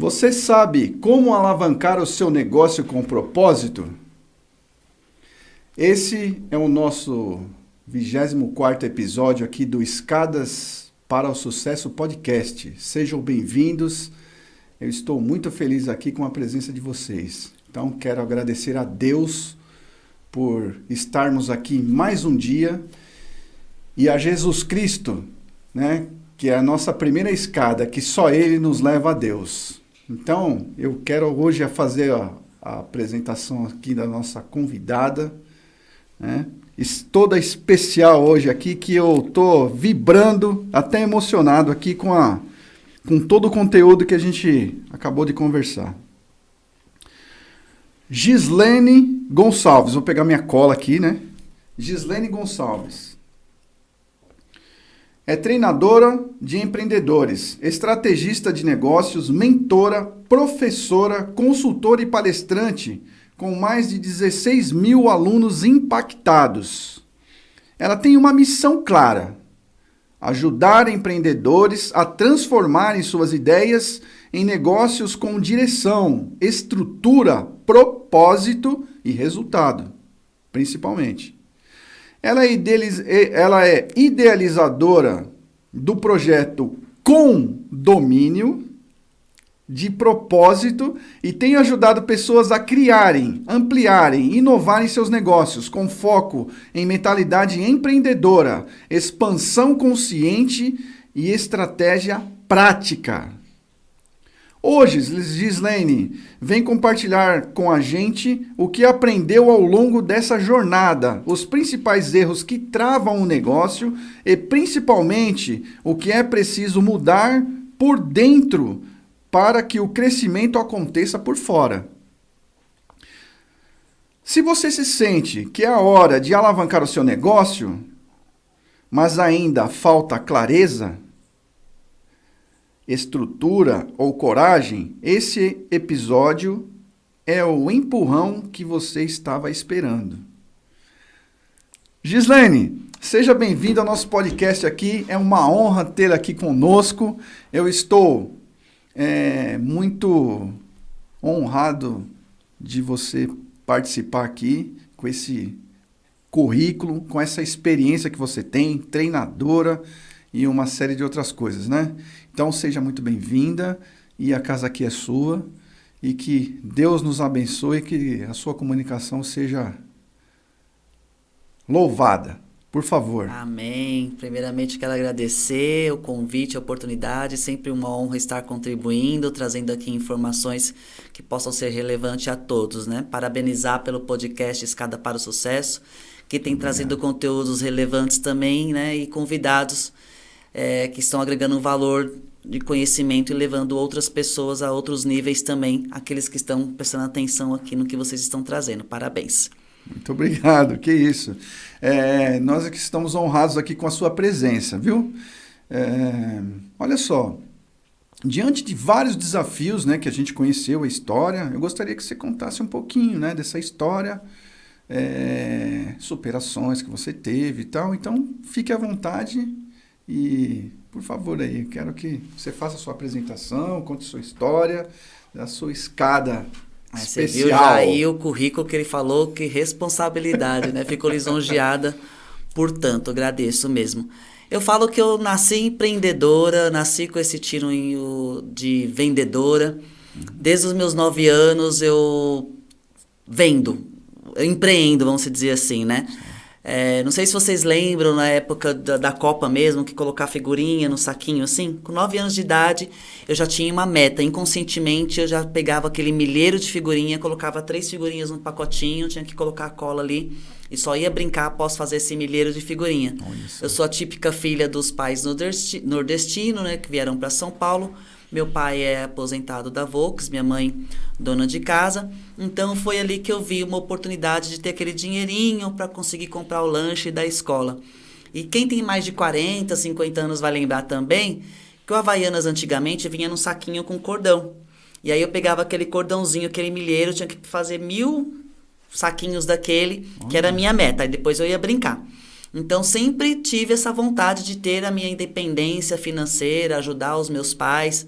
Você sabe como alavancar o seu negócio com propósito? Esse é o nosso 24º episódio aqui do Escadas para o Sucesso Podcast. Sejam bem-vindos. Eu estou muito feliz aqui com a presença de vocês. Então, quero agradecer a Deus por estarmos aqui mais um dia e a Jesus Cristo, né, que é a nossa primeira escada, que só Ele nos leva a Deus. Então, eu quero hoje fazer a apresentação aqui da nossa convidada, né? Toda especial hoje aqui, que eu tô vibrando, até emocionado aqui com todo o conteúdo que a gente acabou de conversar. Gislene Gonçalves, vou pegar minha cola aqui, né? Gislene Gonçalves. É treinadora de empreendedores, estrategista de negócios, mentora, professora, consultora e palestrante, com mais de 16 mil alunos impactados. Ela tem uma missão clara: ajudar empreendedores a transformarem suas ideias em negócios com direção, estrutura, propósito e resultado, principalmente. Ela é idealizadora do projeto Condomínio de Propósito e tem ajudado pessoas a criarem, ampliarem, inovarem seus negócios com foco em mentalidade empreendedora, expansão consciente e estratégia prática. Hoje, Gislene vem compartilhar com a gente o que aprendeu ao longo dessa jornada, os principais erros que travam o negócio e, principalmente, o que é preciso mudar por dentro para que o crescimento aconteça por fora. Se você se sente que é a hora de alavancar o seu negócio, mas ainda falta clareza, estrutura ou coragem, esse episódio é o empurrão que você estava esperando. Gislene, seja bem-vinda ao nosso podcast aqui. É uma honra tê-la aqui conosco. Eu estou muito honrado de você participar aqui com esse currículo, com essa experiência que você tem, treinadora e uma série de outras coisas, né? Então, seja muito bem-vinda e a casa aqui é sua e que Deus nos abençoe e que a sua comunicação seja louvada. Por favor. Amém. Primeiramente, quero agradecer o convite, a oportunidade. Sempre uma honra estar contribuindo, trazendo aqui informações que possam ser relevantes a todos, né? Parabenizar pelo podcast Escada para o Sucesso, que tem trazido conteúdos relevantes também, né? E convidados que estão agregando um valor de conhecimento e levando outras pessoas a outros níveis também, aqueles que estão prestando atenção aqui no que vocês estão trazendo. Parabéns. Muito obrigado, que isso. Nós aqui estamos honrados aqui com a sua presença, viu? Olha só, diante de vários desafios, né, que a gente conheceu a história, eu gostaria que você contasse um pouquinho, né, dessa história, superações que você teve e tal. Então, fique à vontade e, por favor, aí, eu quero que você faça a sua apresentação, conte sua história, da sua escada especial. Você viu já aí o currículo que ele falou, que responsabilidade, né? Fico lisonjeada, portanto, agradeço mesmo. Eu falo que eu nasci empreendedora, nasci com esse tiro de vendedora. Desde os meus 9 anos eu empreendo, vamos dizer assim, né? Não sei se vocês lembram, na época da Copa mesmo, que colocar figurinha no saquinho assim. Com 9 anos de idade, eu já tinha uma meta. Inconscientemente, eu já pegava aquele milheiro de figurinha, colocava 3 figurinhas no pacotinho, tinha que colocar a cola ali e só ia brincar após fazer esse milheiro de figurinha. Eu sou a típica filha dos pais nordestinos, né, que vieram para São Paulo. Meu pai é aposentado da Volks, minha mãe dona de casa. Então, foi ali que eu vi uma oportunidade de ter aquele dinheirinho para conseguir comprar o lanche da escola. E quem tem mais de 40, 50 anos vai lembrar também que o Havaianas antigamente vinha num saquinho com cordão. E aí eu pegava aquele cordãozinho, aquele milheiro, tinha que fazer 1000 saquinhos daquele, que era a minha meta. Aí depois eu ia brincar. Então, sempre tive essa vontade de ter a minha independência financeira, ajudar os meus pais.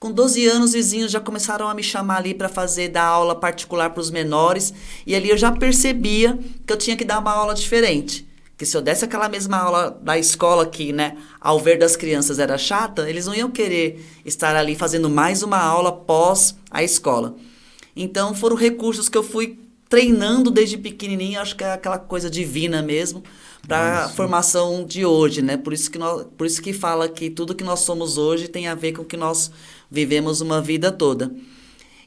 Com 12 anos, vizinhos já começaram a me chamar ali para dar aula particular para os menores. E ali eu já percebia que eu tinha que dar uma aula diferente. Que se eu desse aquela mesma aula da escola que, né, ao ver das crianças era chata, eles não iam querer estar ali fazendo mais uma aula pós a escola. Então, foram recursos que eu fui treinando desde pequenininho, acho que é aquela coisa divina mesmo, para a formação de hoje, né? Por isso que fala que tudo que nós somos hoje tem a ver com o que nós vivemos uma vida toda.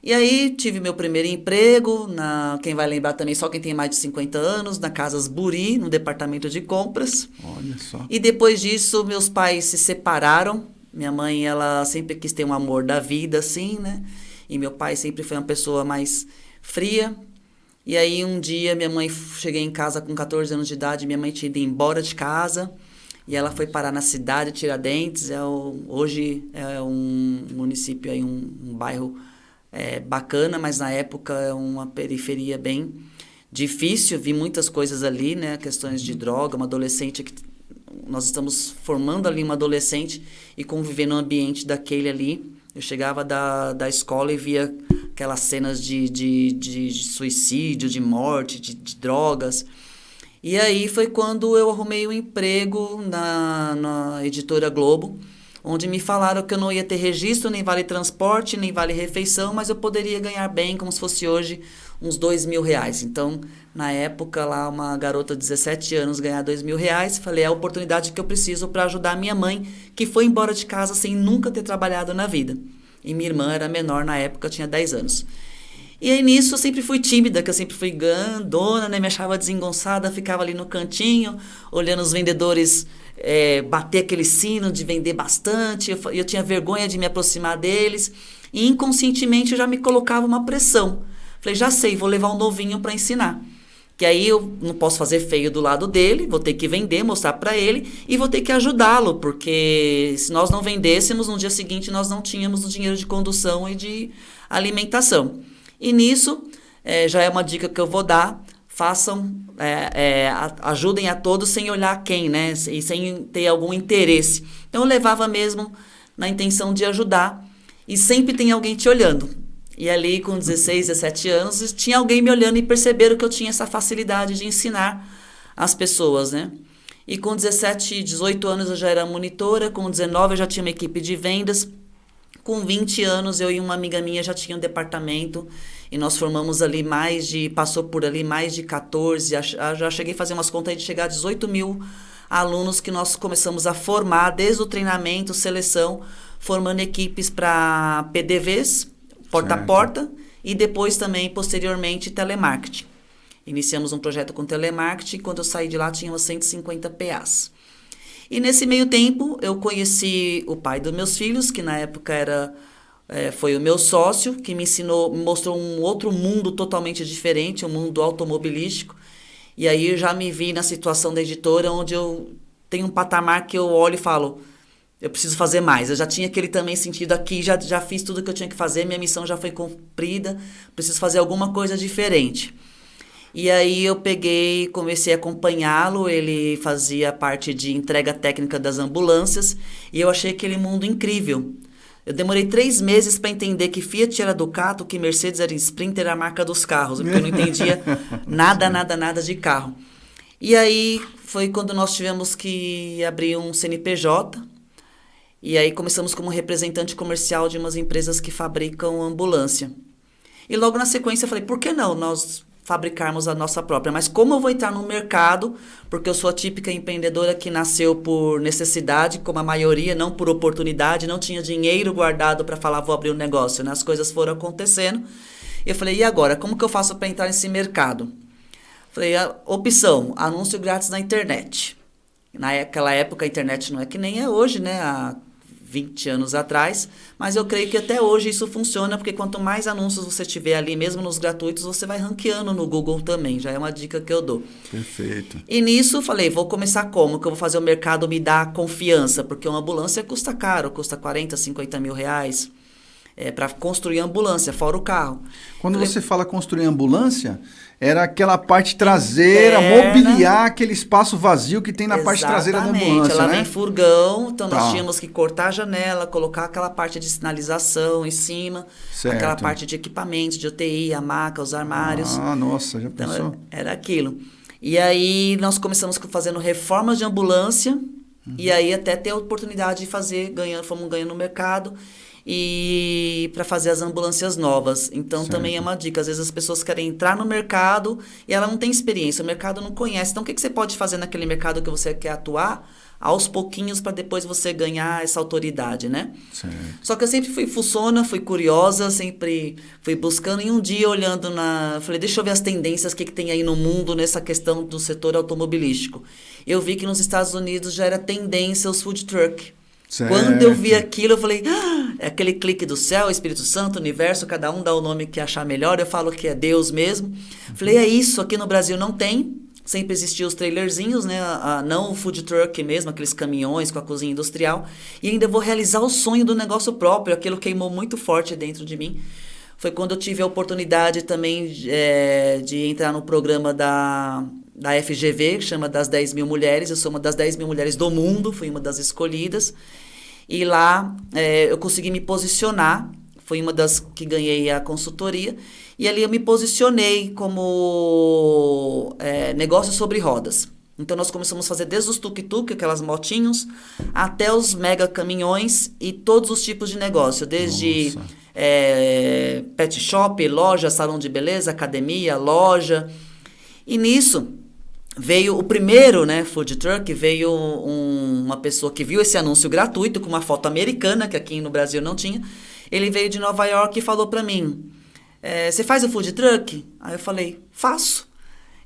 E aí tive meu primeiro emprego, quem vai lembrar também, só quem tem mais de 50 anos, na Casas Buri, no departamento de compras. Olha só. E depois disso, meus pais se separaram. Minha mãe, ela sempre quis ter um amor da vida, assim, né? E meu pai sempre foi uma pessoa mais fria. E aí um dia cheguei em casa com 14 anos de idade, minha mãe tinha ido embora de casa. E ela foi parar na cidade, Tiradentes. Hoje é um município, aí, um bairro bacana, mas na época é uma periferia bem difícil. Vi muitas coisas ali, né? Questões de droga, uma adolescente nós estamos formando ali uma adolescente e conviver no ambiente daquele ali. Eu chegava da escola e via aquelas cenas de suicídio, de morte, de drogas. E aí foi quando eu arrumei um emprego na editora Globo, onde me falaram que eu não ia ter registro, nem vale transporte, nem vale refeição, mas eu poderia ganhar bem, como se fosse hoje, uns R$2.000. Então, na época, lá, uma garota de 17 anos ganhar R$2.000, falei, é a oportunidade que eu preciso para ajudar a minha mãe, que foi embora de casa sem nunca ter trabalhado na vida. E minha irmã era menor na época, tinha 10 anos. E aí, nisso, eu sempre fui tímida, que eu sempre fui grandona, né? Me achava desengonçada, ficava ali no cantinho, olhando os vendedores bater aquele sino de vender bastante. Eu tinha vergonha de me aproximar deles. E, inconscientemente, eu já me colocava uma pressão. Falei, já sei, vou levar um novinho para ensinar. Que aí eu não posso fazer feio do lado dele, vou ter que vender, mostrar para ele e vou ter que ajudá-lo, porque se nós não vendêssemos, no dia seguinte nós não tínhamos o dinheiro de condução e de alimentação. E nisso, já é uma dica que eu vou dar, façam, ajudem a todos sem olhar quem, né? E sem ter algum interesse. Então eu levava mesmo na intenção de ajudar e sempre tem alguém te olhando. E ali com 16, 17 anos, tinha alguém me olhando e perceberam que eu tinha essa facilidade de ensinar as pessoas, né? E com 17, 18 anos eu já era monitora, com 19 eu já tinha uma equipe de vendas, com 20 anos eu e uma amiga minha já tinha um departamento e nós formamos ali passou por ali mais de 14, já cheguei a fazer umas contas aí de chegar a 18 mil alunos que nós começamos a formar, desde o treinamento, seleção, formando equipes para PDVs, porta a porta, e depois também, posteriormente, telemarketing. Iniciamos um projeto com telemarketing, e quando eu saí de lá tinha umas 150 PAs. E nesse meio tempo, eu conheci o pai dos meus filhos, que na época foi o meu sócio, que me mostrou um outro mundo totalmente diferente, um mundo automobilístico. E aí eu já me vi na situação da editora, onde eu tenho um patamar que eu olho e falo, eu preciso fazer mais. Eu já tinha aquele também sentido aqui, já fiz tudo que eu tinha que fazer, minha missão já foi cumprida, preciso fazer alguma coisa diferente. E aí eu comecei a acompanhá-lo, ele fazia parte de entrega técnica das ambulâncias, e eu achei aquele mundo incrível. Eu demorei 3 meses para entender que Fiat era Ducato, que Mercedes era Sprinter, a marca dos carros, porque eu não entendia nada de carro. E aí foi quando nós tivemos que abrir um CNPJ, e aí começamos como representante comercial de umas empresas que fabricam ambulância. E logo na sequência eu falei, por que não nós fabricarmos a nossa própria? Mas como eu vou entrar no mercado, porque eu sou a típica empreendedora que nasceu por necessidade, como a maioria, não por oportunidade, não tinha dinheiro guardado para falar, vou abrir um negócio, né? As coisas foram acontecendo. E eu falei, e agora? Como que eu faço para entrar nesse mercado? Falei, a opção, anúncio grátis na internet. Naquela época a internet não é que nem é hoje, né? Há 20 anos atrás, mas eu creio que até hoje isso funciona, porque quanto mais anúncios você tiver ali, mesmo nos gratuitos, você vai ranqueando no Google também, já é uma dica que eu dou. Perfeito. E nisso, falei, vou começar como? Que eu vou fazer o mercado me dar confiança, porque uma ambulância custa caro, custa 40, 50 mil reais. para construir a ambulância, fora o carro. Quando você fala construir ambulância, era aquela parte traseira, mobiliar aquele espaço vazio que tem na parte traseira da ambulância, ela né? vem furgão, então nós tínhamos que cortar a janela, colocar aquela parte de sinalização em cima, certo. Aquela parte de equipamentos, de UTI, a maca, os armários. Ah, nossa, já pensou? Então, era aquilo. E aí nós começamos fazendo reformas de ambulância, e aí até ter a oportunidade de fazer, fomos ganhando no mercado, e para fazer as ambulâncias novas. Então, certo. Também é uma dica. Às vezes as pessoas querem entrar no mercado e ela não tem experiência, o mercado não conhece. Então, o que você pode fazer naquele mercado que você quer atuar aos pouquinhos para depois você ganhar essa autoridade, né? Certo. Só que eu sempre fui fuçona, fui curiosa, sempre fui buscando. E um dia, olhando falei, deixa eu ver as tendências, o que tem aí no mundo nessa questão do setor automobilístico. Eu vi que nos Estados Unidos já era tendência os food truck. Certo. Quando eu vi aquilo, eu falei, é aquele clique do céu, Espírito Santo, universo, cada um dá o nome que achar melhor, eu falo que é Deus mesmo. Falei, é isso, aqui no Brasil não tem, sempre existiam os trailerzinhos, né? Não o food truck mesmo, aqueles caminhões com a cozinha industrial, e ainda vou realizar o sonho do negócio próprio, aquilo queimou muito forte dentro de mim. Foi quando eu tive a oportunidade também de entrar no programa da FGV, que chama das 10 mil mulheres. Eu sou uma das 10 mil mulheres do mundo, fui uma das escolhidas. E lá eu consegui me posicionar, fui uma das que ganhei a consultoria. E ali eu me posicionei como negócio sobre rodas. Então nós começamos a fazer desde os tuk-tuk, aquelas motinhos, até os mega caminhões e todos os tipos de negócio, desde pet shop, loja, salão de beleza, academia, loja. E nisso veio o primeiro, né, food truck, veio uma pessoa que viu esse anúncio gratuito com uma foto americana, que aqui no Brasil não tinha. Ele veio de Nova York e falou para mim, você faz o food truck? Aí eu falei, faço.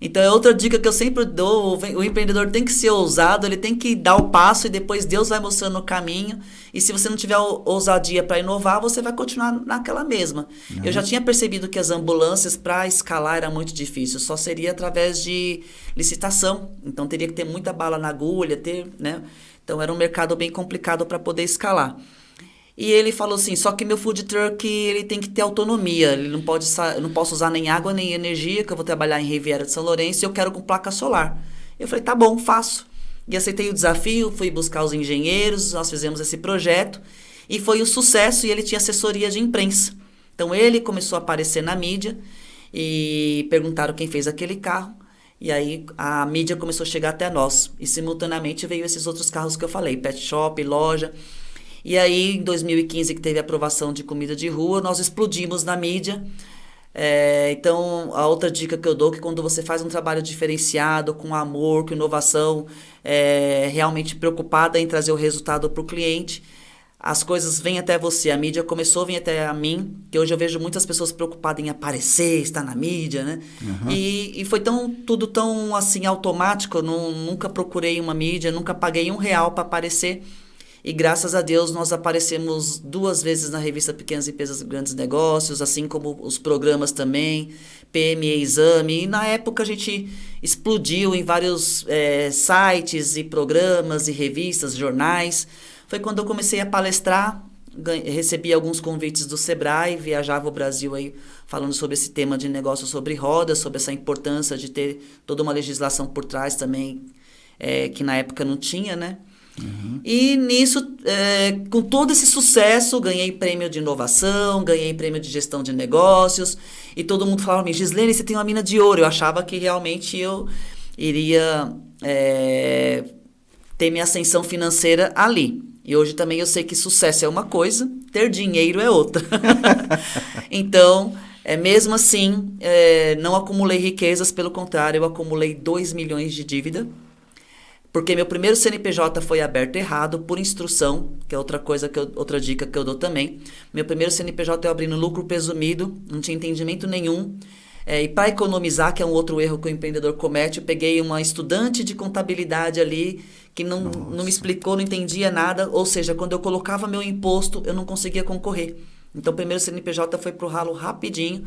Então é outra dica que eu sempre dou, o empreendedor tem que ser ousado, ele tem que dar o passo e depois Deus vai mostrando o caminho. E se você não tiver ousadia para inovar, você vai continuar naquela mesma. Uhum. Eu já tinha percebido que as ambulâncias, para escalar, era muito difícil, só seria através de licitação. Então teria que ter muita bala na agulha, né? Então era um mercado bem complicado para poder escalar. E ele falou assim, só que meu food truck ele tem que ter autonomia, ele não pode, eu não posso usar nem água nem energia, que eu vou trabalhar em Riviera de São Lourenço e eu quero com placa solar. Eu falei, tá bom, faço. E aceitei o desafio, fui buscar os engenheiros, nós fizemos esse projeto e foi um sucesso e ele tinha assessoria de imprensa. Então ele começou a aparecer na mídia e perguntaram quem fez aquele carro. E aí a mídia começou a chegar até nós e simultaneamente veio esses outros carros que eu falei, pet shop, loja. E aí, em 2015, que teve a aprovação de comida de rua, nós explodimos na mídia. Então, a outra dica que eu dou é que quando você faz um trabalho diferenciado, com amor, com inovação, realmente preocupada em trazer o resultado para o cliente, as coisas vêm até você. A mídia começou a vir até a mim, que hoje eu vejo muitas pessoas preocupadas em aparecer, estar na mídia, né? Uhum. E foi tudo tão assim, automático, eu nunca procurei uma mídia, nunca paguei R$1 para aparecer. E graças a Deus nós aparecemos 2 vezes na revista Pequenas Empresas e Grandes Negócios, assim como os programas também, PME Exame. E na época a gente explodiu em vários sites e programas e revistas, jornais. Foi quando eu comecei a palestrar, recebi alguns convites do Sebrae, viajava o Brasil aí falando sobre esse tema de negócio sobre rodas, sobre essa importância de ter toda uma legislação por trás também, que na época não tinha, né? Uhum. E nisso, com todo esse sucesso, ganhei prêmio de inovação, ganhei prêmio de gestão de negócios, e todo mundo falava para mim, Gislene, você tem uma mina de ouro. Eu achava que realmente eu iria ter minha ascensão financeira ali. E hoje também eu sei que sucesso é uma coisa, ter dinheiro é outra. Então, mesmo assim, não acumulei riquezas, pelo contrário, eu acumulei 2 milhões de dívida. Porque meu primeiro CNPJ foi aberto errado, por instrução, que é outra dica que eu dou também. Meu primeiro CNPJ eu abri no lucro presumido, não tinha entendimento nenhum. E para economizar, que é um outro erro que o empreendedor comete, eu peguei uma estudante de contabilidade ali, que não me explicou, não entendia nada. Ou seja, quando eu colocava meu imposto, eu não conseguia concorrer. Então, o primeiro CNPJ foi pro ralo rapidinho.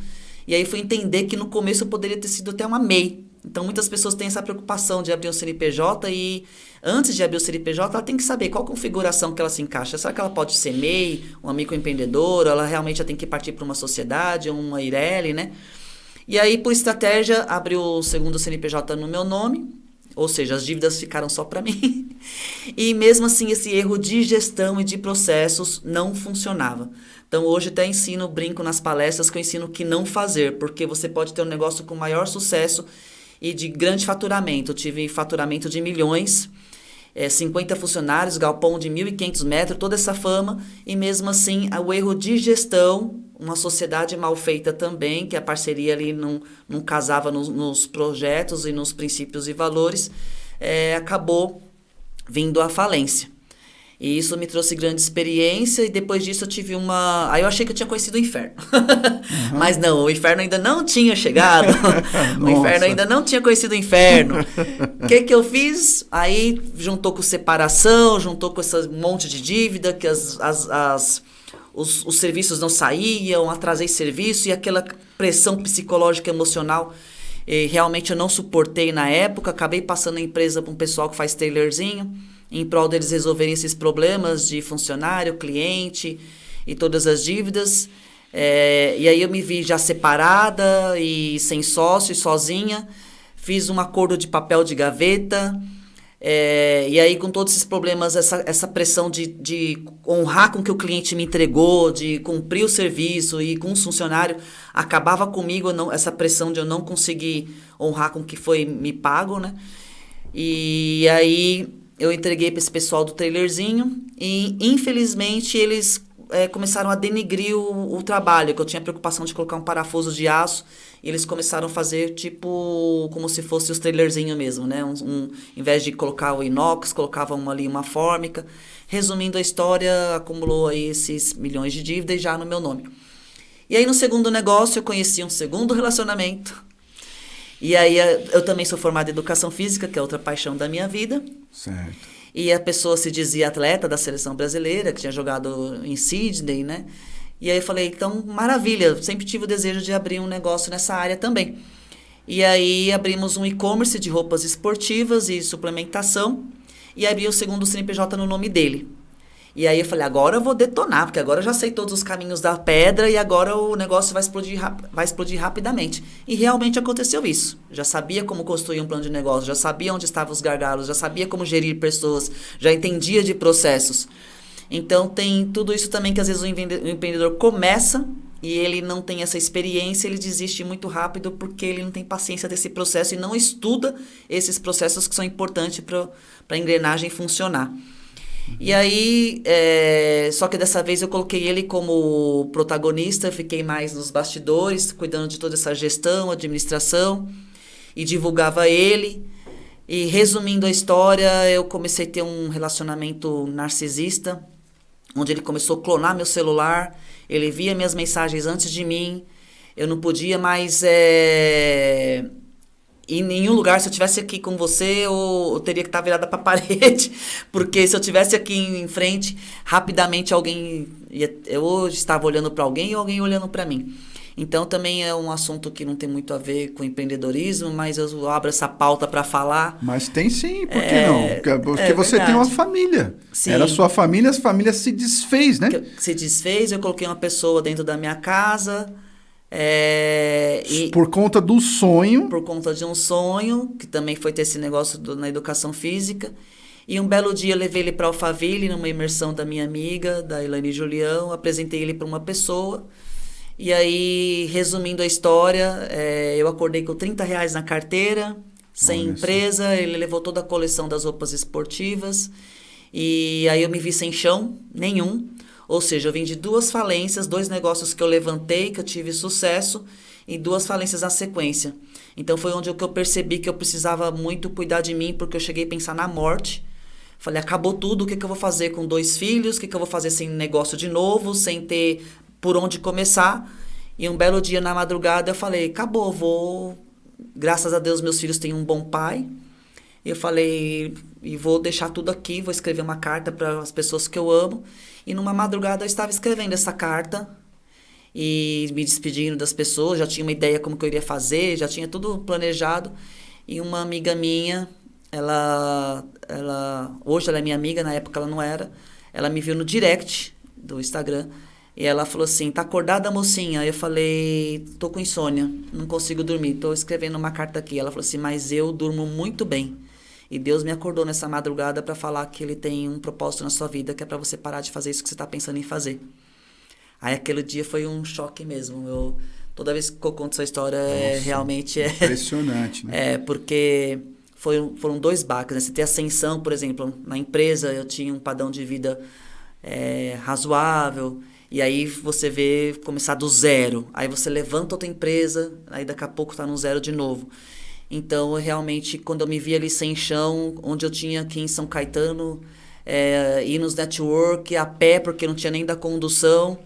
E aí fui entender que no começo eu poderia ter sido até uma MEI. Então, muitas pessoas têm essa preocupação de abrir um CNPJ e, antes de abrir o CNPJ, ela tem que saber qual configuração que ela se encaixa. Será que ela pode ser MEI, uma microempreendedora, ela realmente já tem que partir para uma sociedade, uma IRELI, né? E aí, por estratégia, abri o segundo CNPJ no meu nome, ou seja, as dívidas ficaram só para mim. E mesmo assim, esse erro de gestão e de processos não funcionava. Então, hoje até ensino, brinco nas palestras que eu ensino o que não fazer, porque você pode ter um negócio com maior sucesso e de grande faturamento. Eu tive faturamento de milhões, 50 funcionários, galpão de 1.500 metros, toda essa fama, e mesmo assim, o erro de gestão, uma sociedade mal feita também, que a parceria ali não casava nos projetos e nos princípios e valores, acabou vindo à falência. E isso me trouxe grande experiência, e depois disso eu tive uma... Aí eu achei que eu tinha conhecido o inferno. Uhum. Mas não, o inferno ainda não tinha chegado. O inferno ainda não tinha conhecido o inferno. O que eu fiz? Aí juntou com separação, juntou com esse monte de dívida, que os serviços não saíam, atrasei serviço, e aquela pressão psicológica e emocional, realmente eu não suportei na época. Acabei passando a empresa para um pessoal que faz tailorzinho, em prol deles resolverem esses problemas de funcionário, cliente e todas as dívidas. E aí eu me vi já separada e sem sócio e sozinha. Fiz um acordo de papel de gaveta. E aí, com todos esses problemas, essa pressão de honrar com o que o cliente me entregou, de cumprir o serviço e com os funcionários, acabava comigo essa pressão de eu não conseguir honrar com o que foi me pago, né? E aí eu entreguei para esse pessoal do trailerzinho e, infelizmente, eles começaram a denegrir o trabalho, que eu tinha preocupação de colocar um parafuso de aço, e eles começaram a fazer tipo como se fosse os trailerzinhos mesmo, né? Em vez de colocar o inox, colocavam ali uma fórmica. Resumindo a história, acumulou aí esses milhões de dívidas já no meu nome. E aí, no segundo negócio, eu conheci um segundo relacionamento. E aí, eu também sou formada em Educação Física, que é outra paixão da minha vida. Certo. E a pessoa se dizia atleta da seleção brasileira, que tinha jogado em Sydney, né? E aí eu falei, então, maravilha, sempre tive o desejo de abrir um negócio nessa área também. E aí abrimos um e-commerce de roupas esportivas e suplementação, e abri o segundo CNPJ no nome dele. E aí eu falei, agora eu vou detonar, porque agora eu já sei todos os caminhos da pedra e agora o negócio vai explodir rapidamente. E realmente aconteceu isso. Já sabia como construir um plano de negócio, já sabia onde estavam os gargalos, já sabia como gerir pessoas, já entendia de processos. Então tem tudo isso também que às vezes o empreendedor começa e ele não tem essa experiência, ele desiste muito rápido porque ele não tem paciência desse processo e não estuda esses processos que são importantes para a engrenagem funcionar. E aí, só que dessa vez eu coloquei ele como protagonista, fiquei mais nos bastidores, cuidando de toda essa gestão, administração, e divulgava ele. E resumindo a história, eu comecei a ter um relacionamento narcisista, onde ele começou a clonar meu celular, ele via minhas mensagens antes de mim, eu não podia mais... em nenhum lugar, se eu estivesse aqui com você, eu teria que estar virada para a parede, porque se eu estivesse aqui em frente, rapidamente eu estava olhando para alguém ou alguém olhando para mim. Então, também é um assunto que não tem muito a ver com empreendedorismo, mas eu abro essa pauta para falar. Mas tem sim, por que não? Porque você verdade. Tem uma família. Sim. Era sua família, a família se desfez, né? Se desfez, eu coloquei uma pessoa dentro da minha casa... por conta do sonho. Por conta de um sonho, que também foi ter esse negócio na educação física. E um belo dia eu levei ele para Alphaville, numa imersão da minha amiga, da Elaine Julião, apresentei ele para uma pessoa. E aí, resumindo a história, eu acordei com R$30 na carteira, sem empresa, ele levou toda a coleção das roupas esportivas. E aí eu me vi sem chão nenhum. Ou seja, eu vim de 2 falências, 2 negócios que eu levantei, que eu tive sucesso, e 2 falências na sequência. Então, foi onde eu percebi que eu precisava muito cuidar de mim, porque eu cheguei a pensar na morte. Falei, acabou tudo, o que eu vou fazer com 2 filhos? O que eu vou fazer sem negócio de novo, sem ter por onde começar? E um belo dia, na madrugada, eu falei, acabou, graças a Deus, meus filhos têm um bom pai. Eu falei, e vou deixar tudo aqui, vou escrever uma carta para as pessoas que eu amo. E numa madrugada eu estava escrevendo essa carta e me despedindo das pessoas, já tinha uma ideia como que eu iria fazer, já tinha tudo planejado. e uma amiga minha, hoje ela é minha amiga, na época ela não era, ela me viu no direct do Instagram, e ela falou assim, tá acordada, mocinha? Aí eu falei, tô com insônia, não consigo dormir, tô escrevendo uma carta aqui. Ela falou assim, mas eu durmo muito bem. E Deus me acordou nessa madrugada para falar que Ele tem um propósito na sua vida, que é para você parar de fazer isso que você tá pensando em fazer. Aí aquele dia foi um choque mesmo. Toda vez que eu conto essa história, realmente é... Impressionante, né? Porque foram 2 baques, né? Você ter ascensão, por exemplo, na empresa eu tinha um padrão de vida razoável, e aí você vê começar do zero, aí você levanta outra empresa, aí daqui a pouco tá no zero de novo. Então, realmente, quando eu me vi ali sem chão, onde eu tinha aqui em São Caetano, ir nos network, a pé, porque não tinha nem da condução.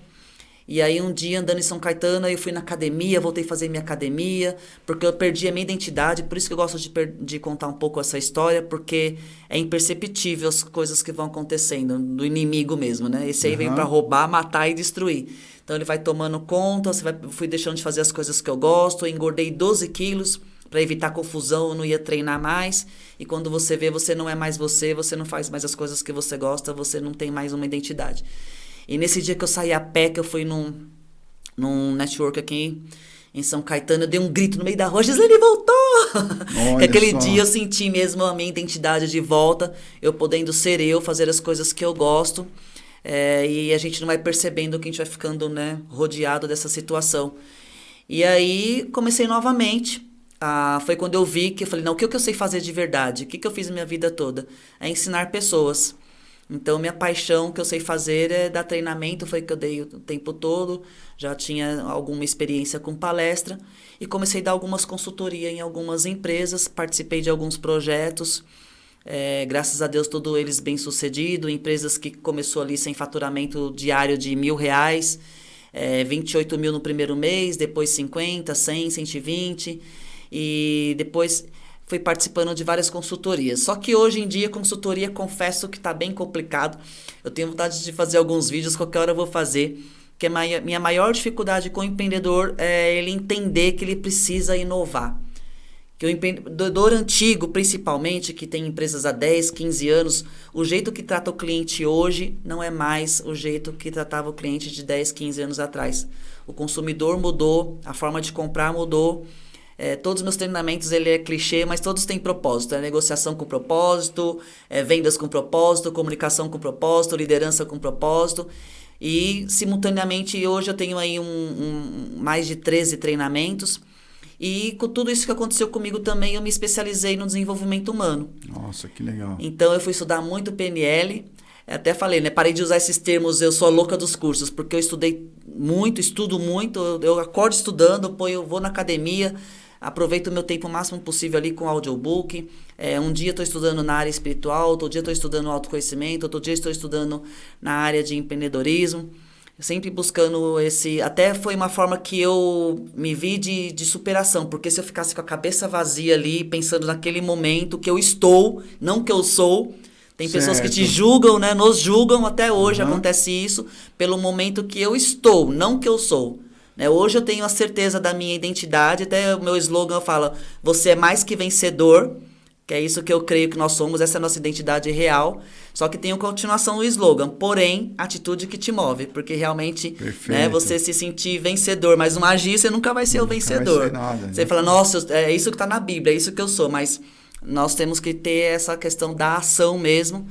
E aí, um dia, andando em São Caetano, eu fui na academia, voltei a fazer minha academia, porque eu perdi a minha identidade. Por isso que eu gosto de contar um pouco essa história, porque é imperceptível as coisas que vão acontecendo, do inimigo mesmo, né? Esse aí vem para roubar, matar e destruir. Então, ele vai tomando conta, fui deixando de fazer as coisas que eu gosto, eu engordei 12 quilos, para evitar confusão, eu não ia treinar mais. E quando você vê, você não é mais você não faz mais as coisas que você gosta, você não tem mais uma identidade. E nesse dia que eu saí a pé, que eu fui num network aqui em São Caetano, eu dei um grito no meio da rua, Gislene voltou! Que aquele dia eu senti mesmo a minha identidade de volta, eu podendo ser eu, fazer as coisas que eu gosto. E a gente não vai percebendo que a gente vai ficando, né, rodeado dessa situação. E aí comecei novamente. Foi quando eu vi que eu falei, não, o que eu sei fazer de verdade? O que eu fiz a minha vida toda? É ensinar pessoas. Então, minha paixão que eu sei fazer é dar treinamento, foi que eu dei o tempo todo, já tinha alguma experiência com palestra, e comecei a dar algumas consultorias em algumas empresas, participei de alguns projetos, graças a Deus, todos eles bem-sucedidos, empresas que começou ali sem faturamento diário de R$1.000, 28 mil no primeiro mês, depois 50, 100, 120, e depois... fui participando de várias consultorias. Só que hoje em dia, consultoria, confesso que está bem complicado. Eu tenho vontade de fazer alguns vídeos, qualquer hora eu vou fazer. Porque minha maior dificuldade com o empreendedor é ele entender que ele precisa inovar. Que o empreendedor antigo, principalmente, que tem empresas há 10, 15 anos, o jeito que trata o cliente hoje não é mais o jeito que tratava o cliente de 10, 15 anos atrás. O consumidor mudou, a forma de comprar mudou. Todos os meus treinamentos, ele é clichê, mas todos têm propósito. Negociação com propósito, vendas com propósito, comunicação com propósito, liderança com propósito. E, simultaneamente, hoje eu tenho aí mais de 13 treinamentos. E com tudo isso que aconteceu comigo também, eu me especializei no desenvolvimento humano. Nossa, que legal. Então, eu fui estudar muito PNL. Até falei, né? Parei de usar esses termos, eu sou a louca dos cursos, porque eu estudo muito, eu acordo estudando, eu vou na academia, aproveito o meu tempo o máximo possível ali com audiobook. Um dia estou estudando na área espiritual, outro dia estou estudando autoconhecimento, outro dia estou estudando na área de empreendedorismo. Sempre buscando esse... Até foi uma forma que eu me vi de superação, porque se eu ficasse com a cabeça vazia ali, pensando naquele momento que eu estou, não que eu sou... Tem pessoas que te julgam, né? Nos julgam, até hoje acontece isso, pelo momento que eu estou, não que eu sou. Né? Hoje eu tenho a certeza da minha identidade, até o meu slogan fala, você é mais que vencedor, que é isso que eu creio que nós somos, essa é a nossa identidade real, só que tem a continuação do slogan, porém, atitude que te move, porque realmente, né, você se sentir vencedor, mas não agir, você nunca vai ser o vencedor. Vai ser nada, você fala, nossa, é isso que está na Bíblia, é isso que eu sou, mas... Nós temos que ter essa questão da ação mesmo.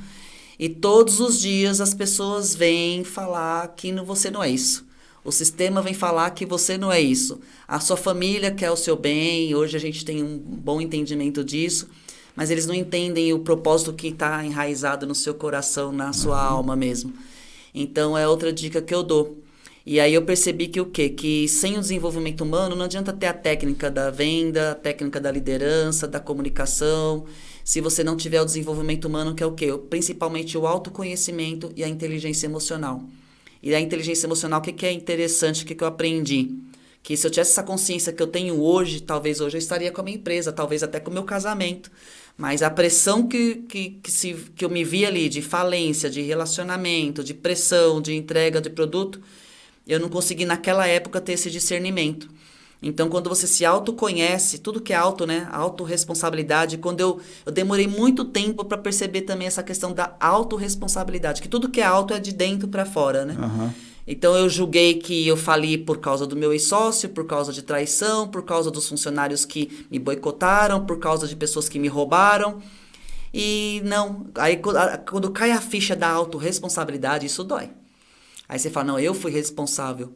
E todos os dias as pessoas vêm falar que você não é isso. O sistema vem falar que você não é isso. A sua família quer o seu bem. Hoje a gente tem um bom entendimento disso. Mas eles não entendem o propósito que está enraizado no seu coração, na sua alma mesmo. Então é outra dica que eu dou. E aí eu percebi que o quê? Que sem o desenvolvimento humano não adianta ter a técnica da venda, a técnica da liderança, da comunicação, se você não tiver o desenvolvimento humano, que é o quê? Principalmente o autoconhecimento e a inteligência emocional. E a inteligência emocional, o que é interessante, o que eu aprendi? Que se eu tivesse essa consciência que eu tenho hoje, talvez hoje eu estaria com a minha empresa, talvez até com o meu casamento. Mas a pressão que eu me vi ali de falência, de relacionamento, de pressão, de entrega de produto... Eu não consegui, naquela época, ter esse discernimento. Então, quando você se autoconhece, tudo que é auto, né? Autorresponsabilidade. Quando eu demorei muito tempo para perceber também essa questão da autorresponsabilidade, que tudo que é auto é de dentro para fora, né? Aham. Então, eu julguei que eu fali por causa do meu ex-sócio, por causa de traição, por causa dos funcionários que me boicotaram, por causa de pessoas que me roubaram. E não, aí quando cai a ficha da autorresponsabilidade, isso dói. Aí você fala, não, eu fui responsável,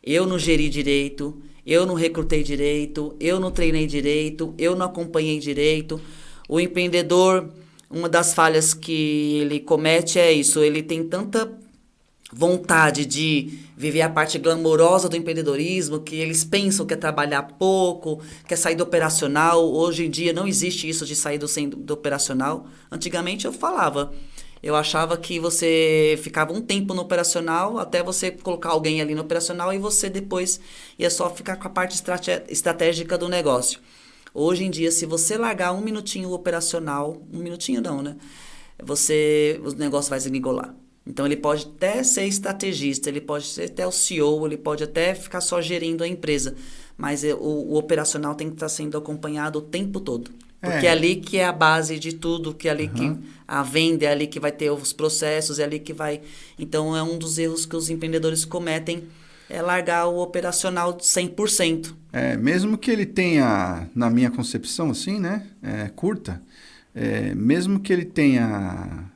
eu não geri direito, eu não recrutei direito, eu não treinei direito, eu não acompanhei direito. O empreendedor, uma das falhas que ele comete é isso, ele tem tanta vontade de viver a parte glamourosa do empreendedorismo, que eles pensam que é trabalhar pouco, que é sair do operacional. Hoje em dia não existe isso de sair do operacional. Antigamente eu achava que você ficava um tempo no operacional, até você colocar alguém ali no operacional e você depois ia só ficar com a parte estratégica do negócio. Hoje em dia, se você largar um minutinho operacional, um minutinho não, né? O negócio vai se engolar. Então, ele pode até ser estrategista, ele pode ser até o CEO, ele pode até ficar só gerindo a empresa, mas o operacional tem que estar sendo acompanhado o tempo todo. Porque é ali que é a base de tudo, que é ali que a venda, é ali que vai ter os processos, é ali que vai... Então, é um dos erros que os empreendedores cometem, é largar o operacional 100%. Mesmo que ele tenha, na minha concepção, assim, né, curta, mesmo que ele tenha...